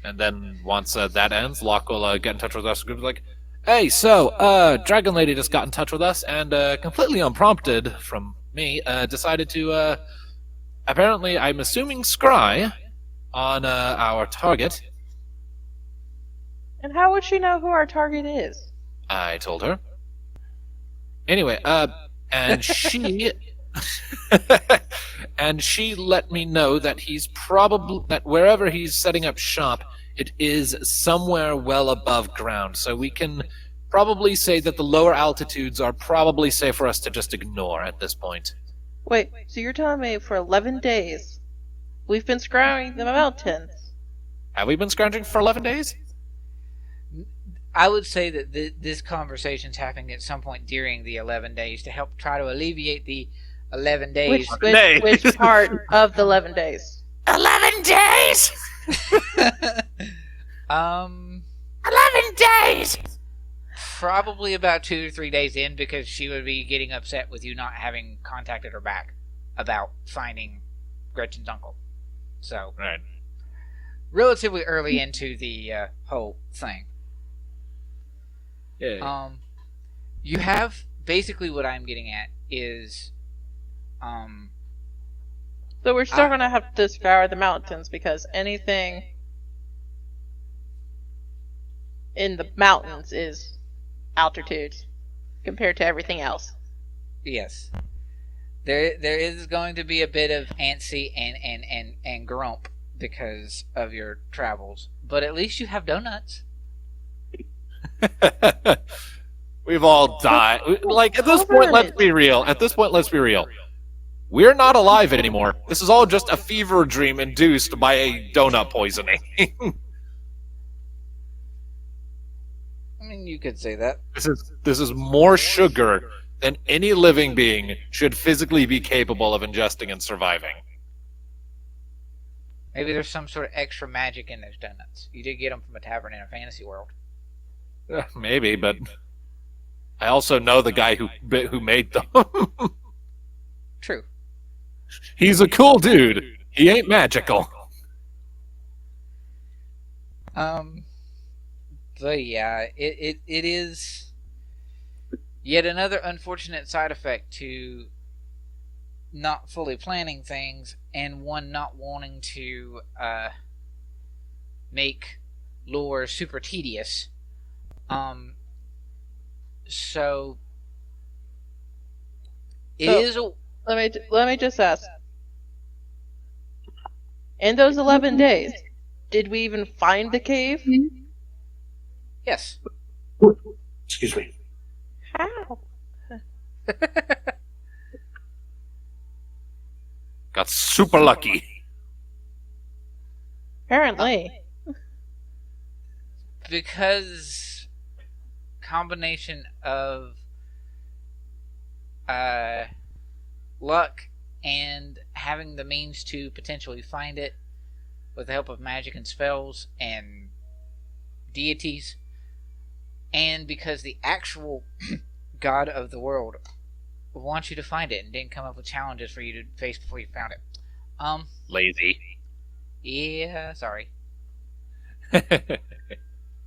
And then once that ends, Locke will get in touch with us and be like, hey, so, Dragon Lady just got in touch with us and completely unprompted from me, decided to, apparently, I'm assuming, scry on our target. And how would she know who our target is? I told her. Anyway, and she... and she let me know that that wherever he's setting up shop, it is somewhere well above ground, so we can probably say that the lower altitudes are probably safe for us to just ignore at this point. Wait, so you're telling me for 11 days we've been scouring the mountains? Have we been scrounging for 11 days? I would say that this conversation's happening at some point during the 11 days to help try to alleviate the 11 days. Which part of the 11 days? 11 days! 11 days! Probably about 2 or 3 days in, because she would be getting upset with you not having contacted her back about finding Gretchen's uncle. So, Right. relatively early into the whole thing. Yeah. You have basically what I'm getting at is, So we're still gonna have to scour the mountains because anything in the mountains is altitude compared to everything else. yes, there is going to be a bit of antsy and grump because of your travels, but at least you have donuts. We've all died. Like, at this point, let's be real. We're not alive anymore. This is all just a fever dream induced by a donut poisoning. I mean, you could say that. This is more sugar than any living being should physically be capable of ingesting and surviving. Maybe there's some sort of extra magic in those donuts. You did get them from a tavern in a fantasy world. Maybe, but I also know the guy who made them. True. He's a cool dude. He ain't magical. But yeah, it is yet another unfortunate side effect to not fully planning things and one not wanting to make lore super tedious. So it is a... Let me just ask. In those 11 days, did we even find the cave? Yes. Excuse me. How? Got super lucky. Apparently. Because combination of luck and having the means to potentially find it with the help of magic and spells and deities, and because the actual god of the world wants you to find it and didn't come up with challenges for you to face before you found it. Lazy. Yeah, sorry.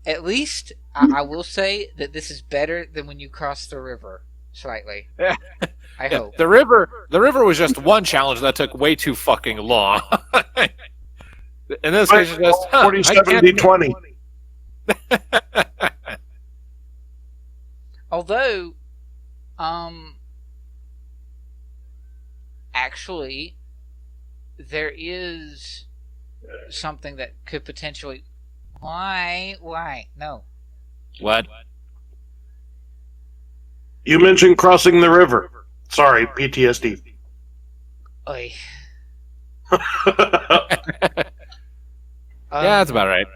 At least I will say that this is better than when you cross the river slightly. I hope. The river was just one challenge that took way too fucking long. In this case, it's just 40-70-20. Although, actually, there is something that could potentially... Why? No. What? You mentioned crossing the river. Sorry, PTSD. Oy. Yeah, that's about right.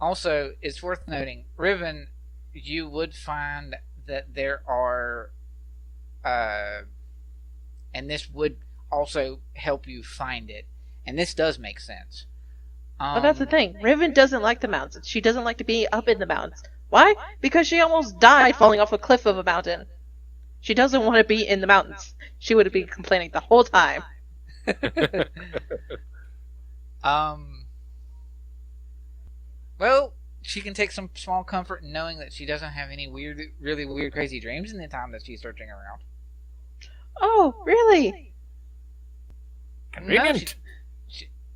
Also, it's worth noting, Riven, you would find that there are, and this would also help you find it, and this does make sense. But that's the thing. Riven doesn't like the mountains. She doesn't like to be up in the mountains. Why? Because she almost died falling off a cliff of a mountain. She doesn't want to be in the mountains. She would have been complaining the whole time. Well, she can take some small comfort in knowing that she doesn't have any really weird, crazy dreams in the time that she's searching around. Oh, really? Convenient.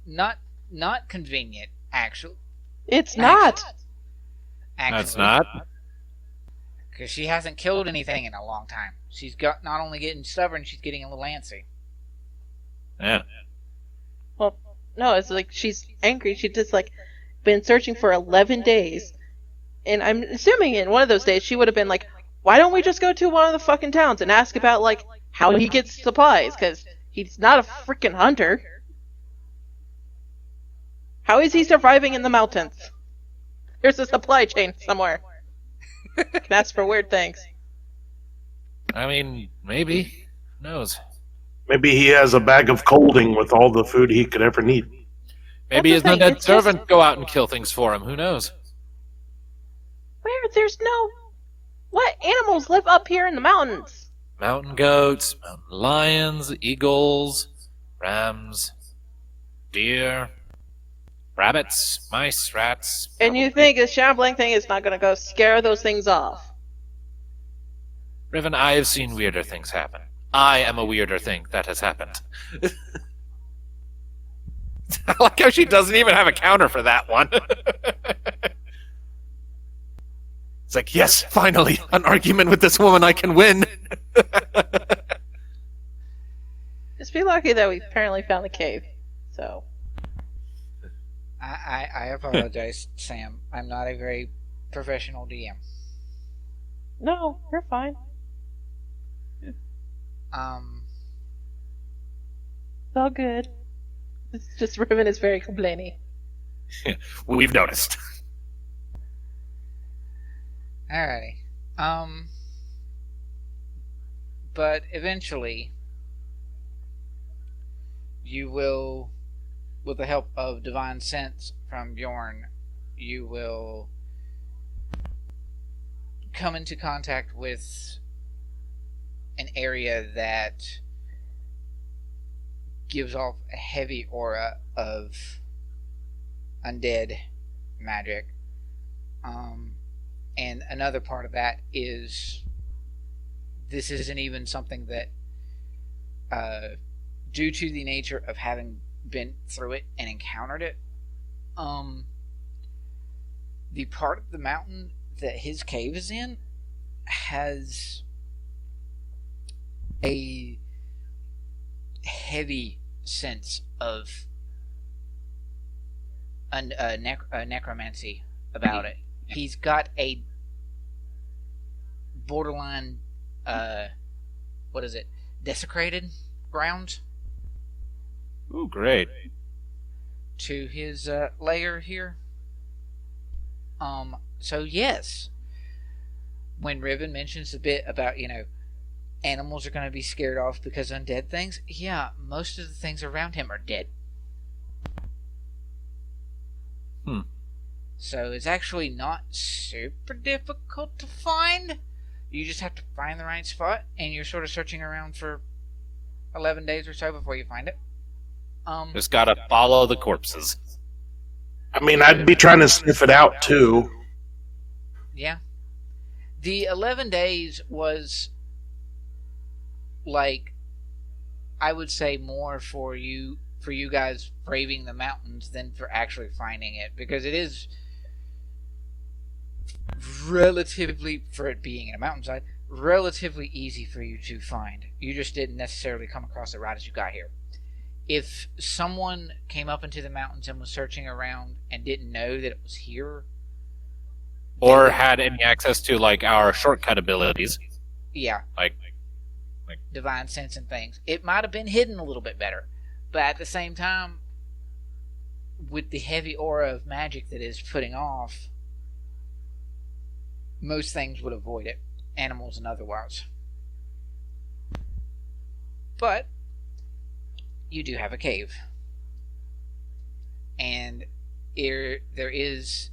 No, not convenient, actually. It's not. That's not. Because she hasn't killed anything in a long time. She's got not only getting stubborn, she's getting a little antsy. Yeah. Well, no, it's like she's angry. She just like been searching for 11 days. And I'm assuming in one of those days she would have been like, why don't we just go to one of the fucking towns and ask about like how he gets supplies? Because he's not a freaking hunter. How is he surviving in the mountains? There's a supply chain somewhere. Can ask for weird things. I mean, maybe. Who knows? Maybe he has a bag of colding with all the food he could ever need. Maybe his That's the thing, undead it's servant just- go out and kill things for him. Who knows? Where? There's no... What animals live up here in the mountains? Mountain goats, mountain lions, eagles, rams, deer, rabbits, mice, rats. And you think a shambling thing is not going to go scare those things off? Riven, I have seen weirder things happen. I am a weirder thing that has happened. I like how she doesn't even have a counter for that one. It's like, yes, finally, an argument with this woman I can win. Just be lucky that we apparently found the cave. So, I apologize, Sam. I'm not a very professional DM. no, you're fine. It's all good. It's just Riven is very complaining. We've noticed. Alrighty. But eventually, you will, with the help of divine sense from Bjorn, you will come into contact with an area that gives off a heavy aura of undead magic. And another part of that is this isn't even something that, due to the nature of having been through it and encountered it, the part of the mountain that his cave is in has a heavy sense of necromancy about it. He's got a borderline, desecrated ground Ooh, great. to his lair here. So yes, when Riven mentions a bit about, animals are going to be scared off because undead things, yeah, most of the things around him are dead. So it's actually not super difficult to find. You just have to find the right spot, and you're sort of searching around for 11 days or so before you find it. Just gotta follow the corpses. I mean, I'd be trying to sniff it out too. Yeah. The 11 days was, like, I would say more for you guys braving the mountains than for actually finding it, because it is relatively, for it being in a mountainside, relatively easy for you to find. You just didn't necessarily come across it right as you got here. If someone came up into the mountains and was searching around and didn't know that it was here, Or had any access to, like, our shortcut abilities. yeah, Like, divine sense and things, it might have been hidden a little bit better. But at the same time, with the heavy aura of magic that is putting off, most things would avoid it, animals and otherwise. But you do have a cave, and there is,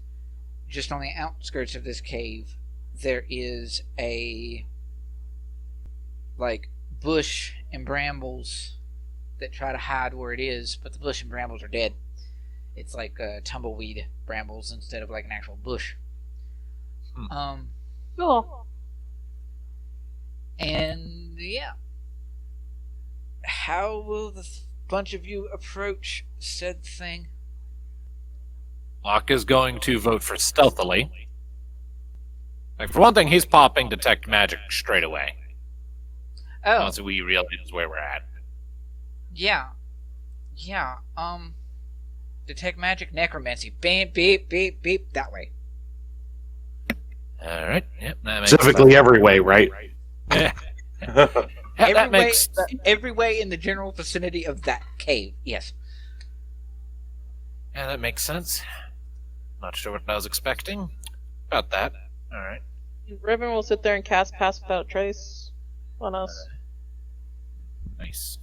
just on the outskirts of this cave, there is a, like, bush and brambles that try to hide where it is, but the bush and brambles are dead. It's like tumbleweed brambles instead of like an actual bush. Cool. And yeah, how will the bunch of you approach said thing? Locke is going to vote for stealthily. Like, for one thing, he's popping detect magic straight away. Oh, Once we realize where we're at. yeah, detect magic, necromancy, beep, beep, beep, beep, that way. All right. Yep. That makes Specifically, every way, right? Yeah. That makes. Every way in the general vicinity of that cave. Yes. Yeah, that makes sense. Not sure what I was expecting. About that. All right. Riven will sit there and cast Pass Without Trace on us. Nice.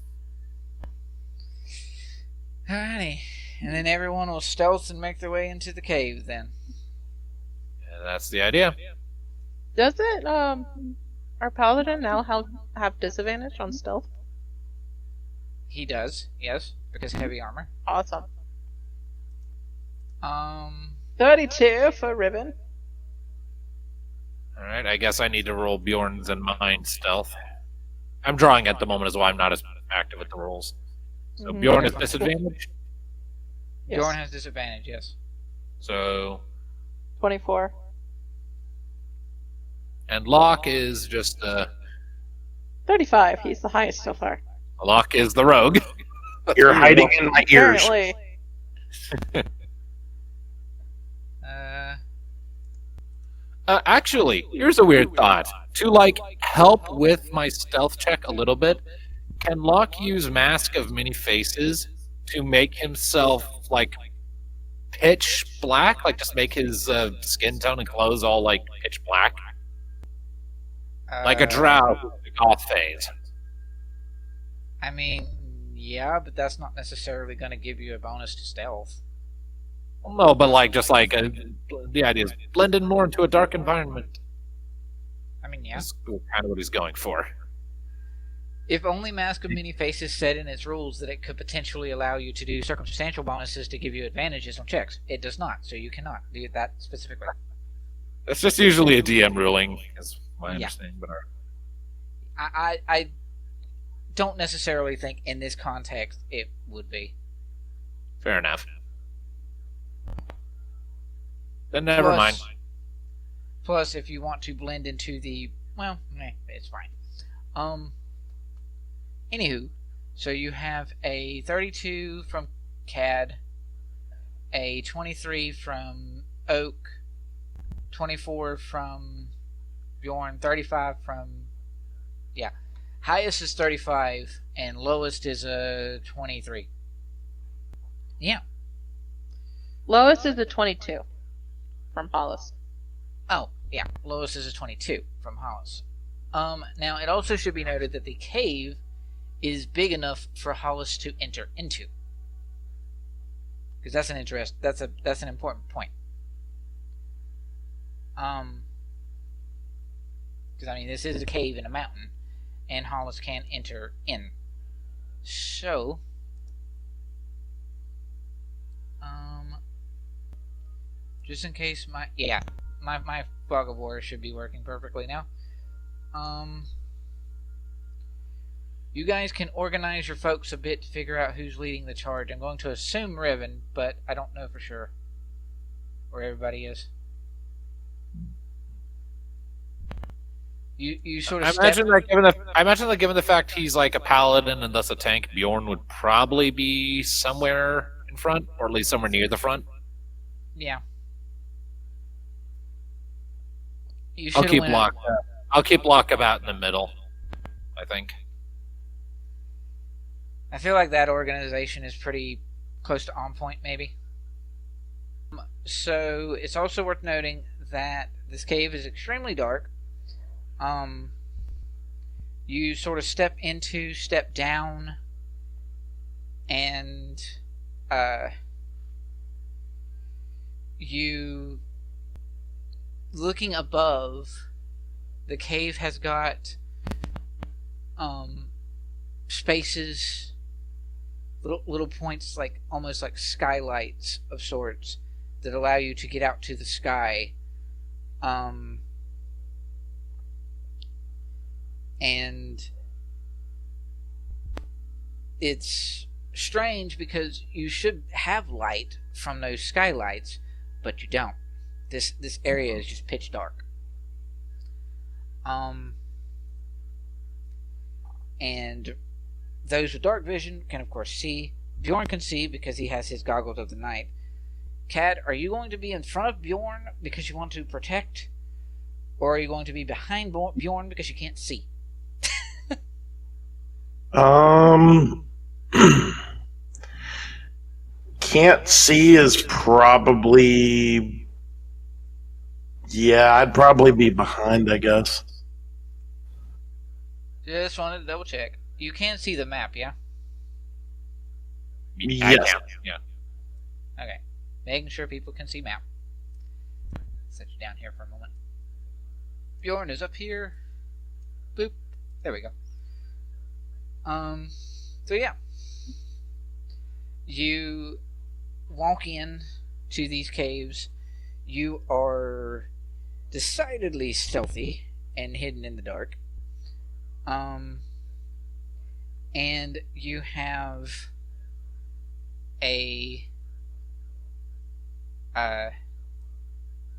Alrighty. And then everyone will stealth and make their way into the cave then. Yeah, that's the idea. Does it, our paladin now have disadvantage on stealth? He does, yes, because heavy armor. Awesome. 32 32 for Riven. All right. I guess I need to roll Bjorn's and mine stealth. I'm drawing at the moment, as well. I'm not as active with the rolls. So Mhm. Bjorn is disadvantage. Yes. Bjorn has disadvantage, yes. So 24. and Locke is just 35. He's the highest so far. Locke is the rogue. You're hiding in my ears. Apparently. Actually, here's a weird thought. To like help with my stealth check a little bit, can Locke use Mask of Many Faces to make himself like pitch black? Like just make his skin tone and clothes all like pitch black, like a drow with the goth phase. I mean, yeah, but that's not necessarily going to give you a bonus to stealth. No, but like just like the idea is blend in more into a dark environment. I mean, yeah. That's kind of what he's going for. If only Mask of Many Faces said in its rules that it could potentially allow you to do circumstantial bonuses to give you advantages on checks. It does not, so you cannot do that specifically. That's just usually a DM ruling, is my understanding. But I don't necessarily think in this context it would be. fair enough. Then never mind. Plus, if you want to blend into the... Well, it's fine. Anywho, so you have a 32 from Cad, a 23 from Oak, 24 from Bjorn, 35 from... Yeah. Highest is 35, and lowest is a 23. Yeah. Lowest is a 22 from Hollis. Oh, yeah. Lowest is a 22 from Hollis. Now, it also should be noted that the cave is big enough for Hollis to enter into. Because that's that's an important point. Because, I mean, this is a cave in a mountain, and Hollis can enter in. So, just in case my Fog of War should be working perfectly now. You guys can organize your folks a bit to figure out who's leading the charge. I'm going to assume Riven, but I don't know for sure where everybody is. You sort of I imagine that given the fact he's like a paladin and thus a tank, Bjorn would probably be somewhere in front, or at least somewhere near the front. Yeah. I'll keep Locke about in the middle, I think. I feel like that organization is pretty close to on point, maybe. So, it's also worth noting that this cave is extremely dark. You sort of step down, and you looking above, the cave has got spaces, little points, like almost like skylights of sorts, that allow you to get out to the sky. And it's strange because you should have light from those skylights, but you don't. This area is just pitch dark. And those with dark vision can of course see. Bjorn can see because he has his goggles of the night. Cad, are you going to be in front of Bjorn because you want to protect? Or are you going to be behind Bjorn because you can't see? Can't see is probably... Yeah, I'd probably be behind, I guess. Just wanted to double check. You can see the map, yeah? Yes. Yeah. Okay. Making sure people can see map. Set you down here for a moment. Bjorn is up here. Boop. There we go. So yeah. You walk in to these caves. You are decidedly stealthy and hidden in the dark. And you have a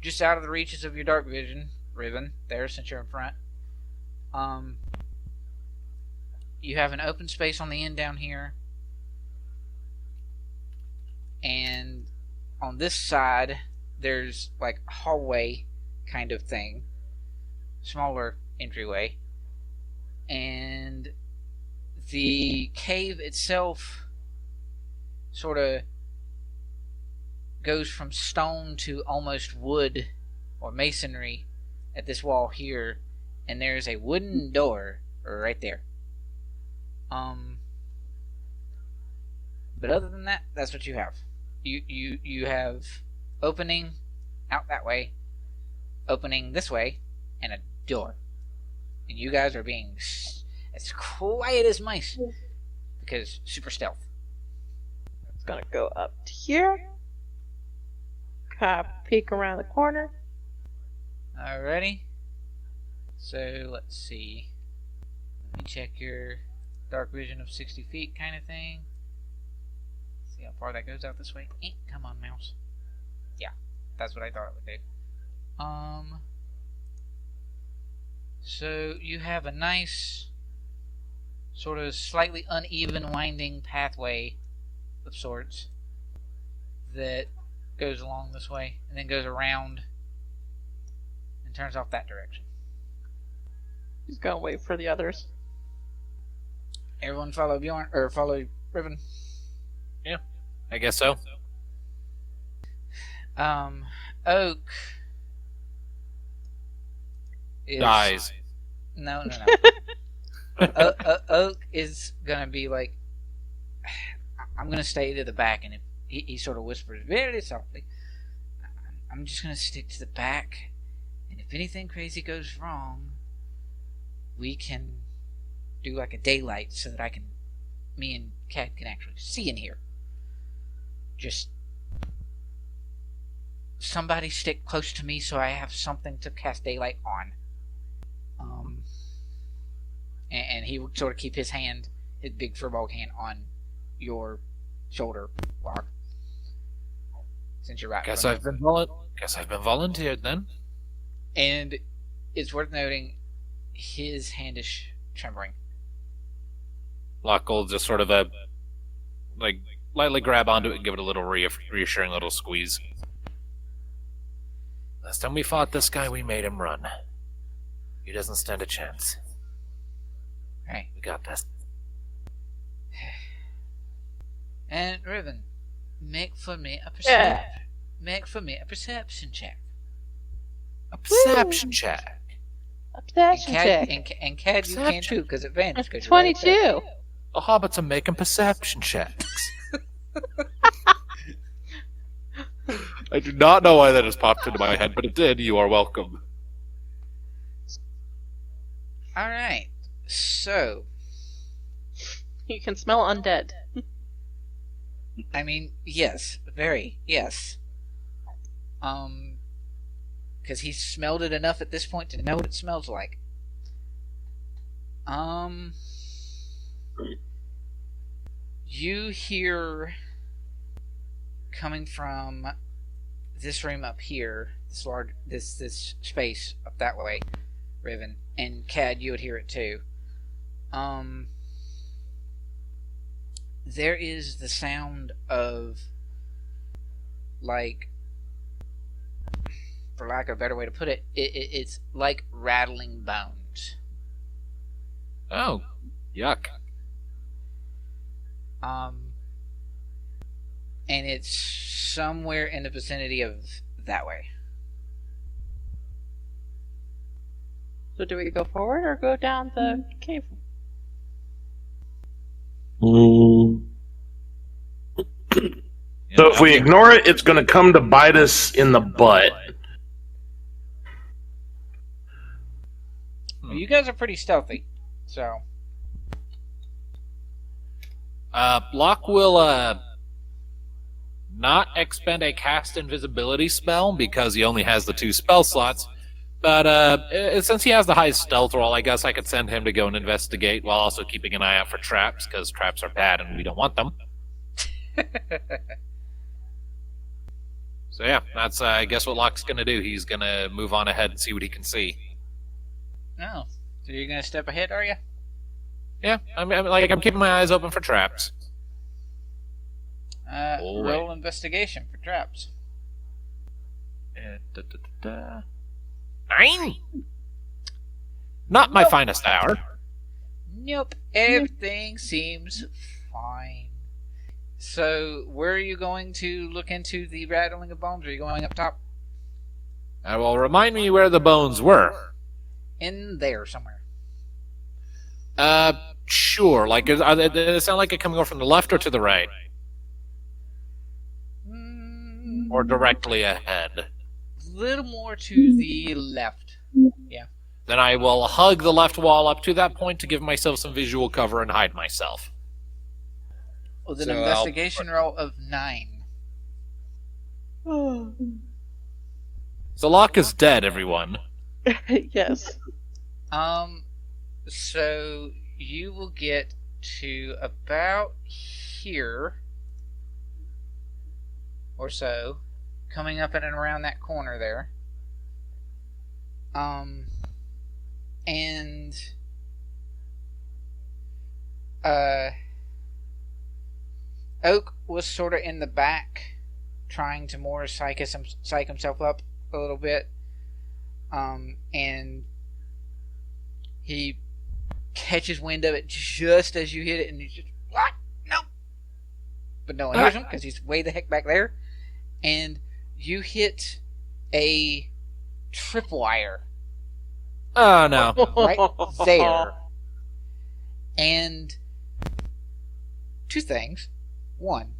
just out of the reaches of your dark vision, Riven, there since you're in front. You have an open space on the end down here, and on this side there's like a hallway kind of thing, smaller entryway, and the cave itself sort of goes from stone to almost wood or masonry at this wall here, and there's a wooden door right there. But other than that, that's what you have. You have opening out that way, opening this way, and a door. And you guys are being as quiet as mice because super stealth. It's gonna go up to here. Kind of peek around the corner. Alrighty. So let's see. Let me check your dark vision of 60 feet kind of thing. See how far that goes out this way. Come on, mouse. Yeah, that's what I thought it would do. So you have a nice, sort of slightly uneven winding pathway of sorts that goes along this way and then goes around and turns off that direction. He's gonna wait for the others. Everyone follow Bjorn, or follow Riven. Yeah, I guess so. Oak is... Dies. No. Oak is gonna be like, I'm gonna stay to the back, and if he sort of whispers very softly, I'm just gonna stick to the back, and if anything crazy goes wrong, we can do like a daylight so that me and Kat can actually see in here. Just somebody stick close to me so I have something to cast daylight on. And he would sort of keep his big furball hand on your shoulder, Locke. Since you're right. Guess I've been volunteered then. And it's worth noting, his hand is trembling. Locke will just sort of lightly grab onto it and give it a little reassuring little squeeze. Last time we fought this guy, we made him run. He doesn't stand a chance. Right. We got this. And Riven, make for me a perception check. A perception check. A perception check. And Cad, you can too, because advantage. 22. The hobbits are making perception checks. I do not know why that just popped into my head, but it did. You are welcome. Alright, so, You can smell undead. I mean, yes, very, yes. Because he smelled it enough at this point to know what it smells like. You hear coming from this room up here, this space up that way, Riven, and Cad, you would hear it too. There is the sound of, like, for lack of a better way to put it, it's like rattling bones. Oh, yuck. And it's somewhere in the vicinity of that way. So do we go forward or go down the cave? So if we ignore it, it's going to come to bite us in the butt. Well, you guys are pretty stealthy, so... Locke will, not expend a cast invisibility spell because he only has the 2 spell slots. But, since he has the highest stealth roll, I guess I could send him to go and investigate while also keeping an eye out for traps, because traps are bad and we don't want them. So yeah, that's, I guess what Locke's gonna do. He's gonna move on ahead and see what he can see. Oh, so you're gonna step ahead, are you? Yeah, I'm keeping my eyes open for traps. Roll investigation for traps. 9? Not my finest hour. Nope, everything seems fine. So, where are you going to look into the rattling of bones? Are you going up top? Well, remind me where the bones were. In there somewhere. Sure. Like, does it sound like it coming over from the left or to the right? Or directly ahead? Little more to the left. Yeah. Then I will hug the left wall up to that point to give myself some visual cover and hide myself. With an So investigation roll of 9. So Locke is dead, everyone. Yes. So you will get to about here or so, coming up in and around that corner there. And Oak was sort of in the back, trying to more psych himself up a little bit. And he catches wind of it just as you hit it, and he's just, what? No! But no one hears him, because he's way the heck back there. And you hit a tripwire. Oh, no. Right there. And 2 things. 1,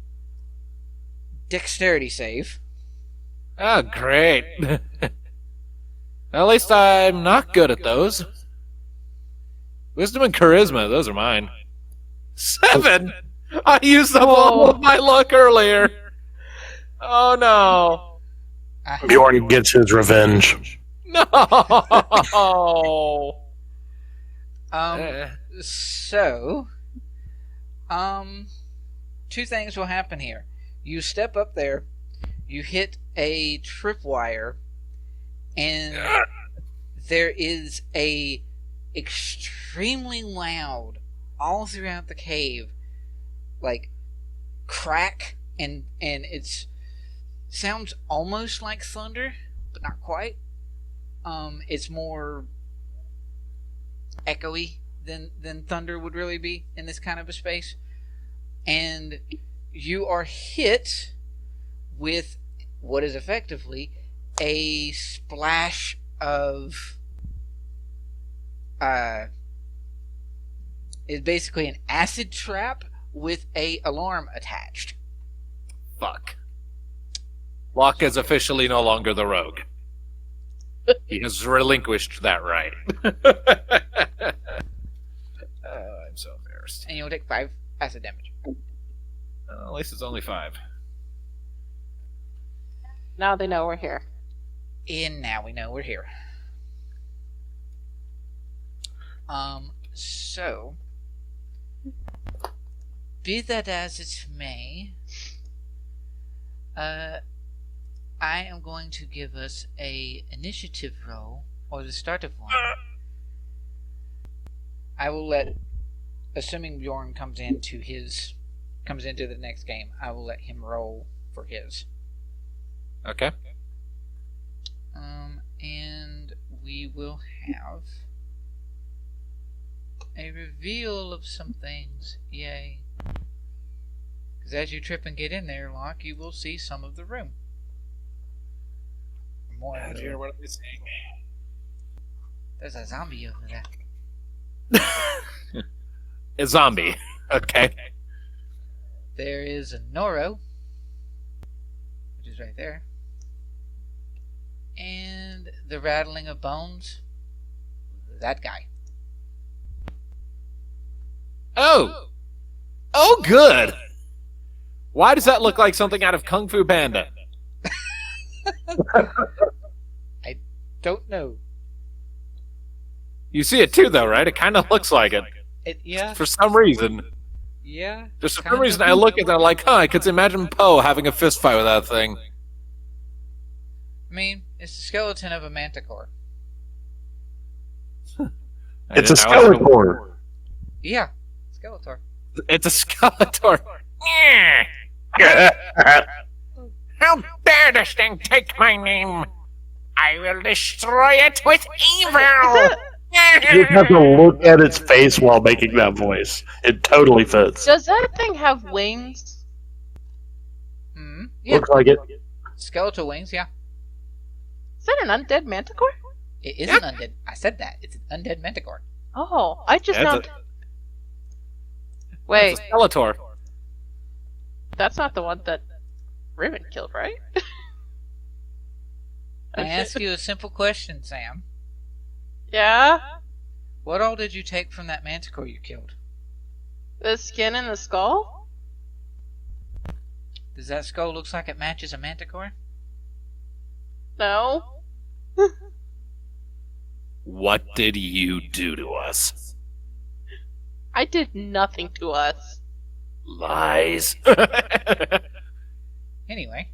dexterity save. Oh, great. At least I'm not good at those. Wisdom and charisma, those are mine. 7! I used up all of my luck earlier. Oh, no. Bjorn gets his revenge. No! So, 2 things will happen here. You step up there, you hit a tripwire, and there is a extremely loud, all throughout the cave, like, crack, and it's sounds almost like thunder, but not quite. It's more echoey than thunder would really be in this kind of a space. And you are hit with what is effectively a splash of is basically an acid trap with a alarm attached. Fuck. Locke is officially no longer the rogue. He has relinquished that right. I'm so embarrassed. And you'll take 5 acid damage. At least it's only 5. Now they know we're here. And now we know we're here. So, be that as it may, I am going to give us a initiative roll, or the start of one. I will let, assuming Bjorn comes into the next game, I will let him roll for his. Okay. And we will have a reveal of some things. Yay. Because as you trip and get in there, Locke, you will see some of the room. More of the room. What am I saying? There's a zombie over there. A zombie. Okay. There is a Norro, which is right there. And the rattling of bones. That guy. Oh! Oh, good! Why does that look like something out of Kung Fu Panda? I don't know. You see it too, though, right? It kind of looks like it. Yeah. For some reason. Yeah. For some reason, I look at that like, I could imagine Poe having a fist fight with that thing. I mean, it's the skeleton of a manticore. It's a Skeletor. Yeah. Skeletor. It's a Skeletor. How dare this thing take my name? I will destroy it with evil! You have to look at its face while making that voice. It totally fits. Does that thing have wings? Yeah. Looks like it. Skeletal wings, yeah. Is that an undead manticore? It is an undead. I said that. It's an undead manticore. Oh, I just That's found. Wait, It's a Skeletor. that's not the one that Riven killed, right? I ask you a simple question, Sam. Yeah? What all did you take from that manticore you killed? The skin and the skull? Does that skull look like it matches a manticore? No. What did you do to us? I did nothing to us. Lies. Anyway.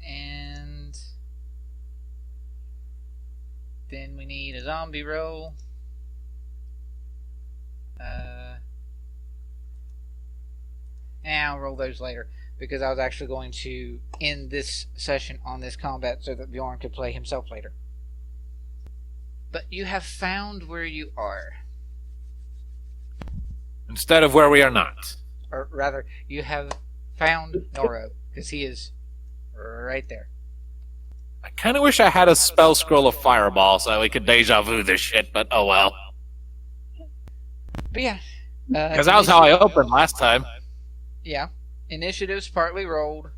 And then we need a zombie roll. And I'll roll those later, because I was actually going to end this session on this combat so that Bjorn could play himself later. But you have found where you are. Instead of where we are not. Or rather, you have found Norro, because he is right there. I kind of wish I had a spell scroll of Fireball so we could deja vu this shit, but oh well. But yeah. Because that was how I opened last time. Yeah. Initiatives partly rolled.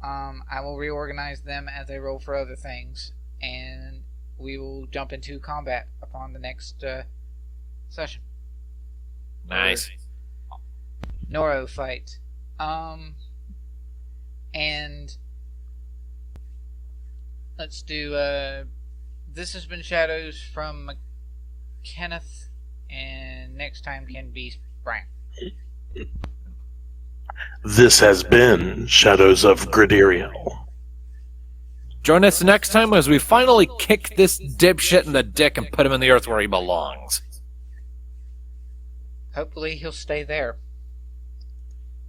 I will reorganize them as I roll for other things, and we will jump into combat upon the next session. Nice. Norro fight. And let's do this has been Shadows from Kenneth, and next time can be Brian. This has been Shadows of Gradiriel. Join us next time as we finally kick this dipshit in the dick and put him in the earth where he belongs. Hopefully he'll stay there.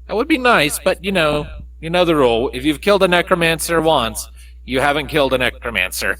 That would be nice, but you know the rule. If you've killed a necromancer once, you haven't killed a necromancer.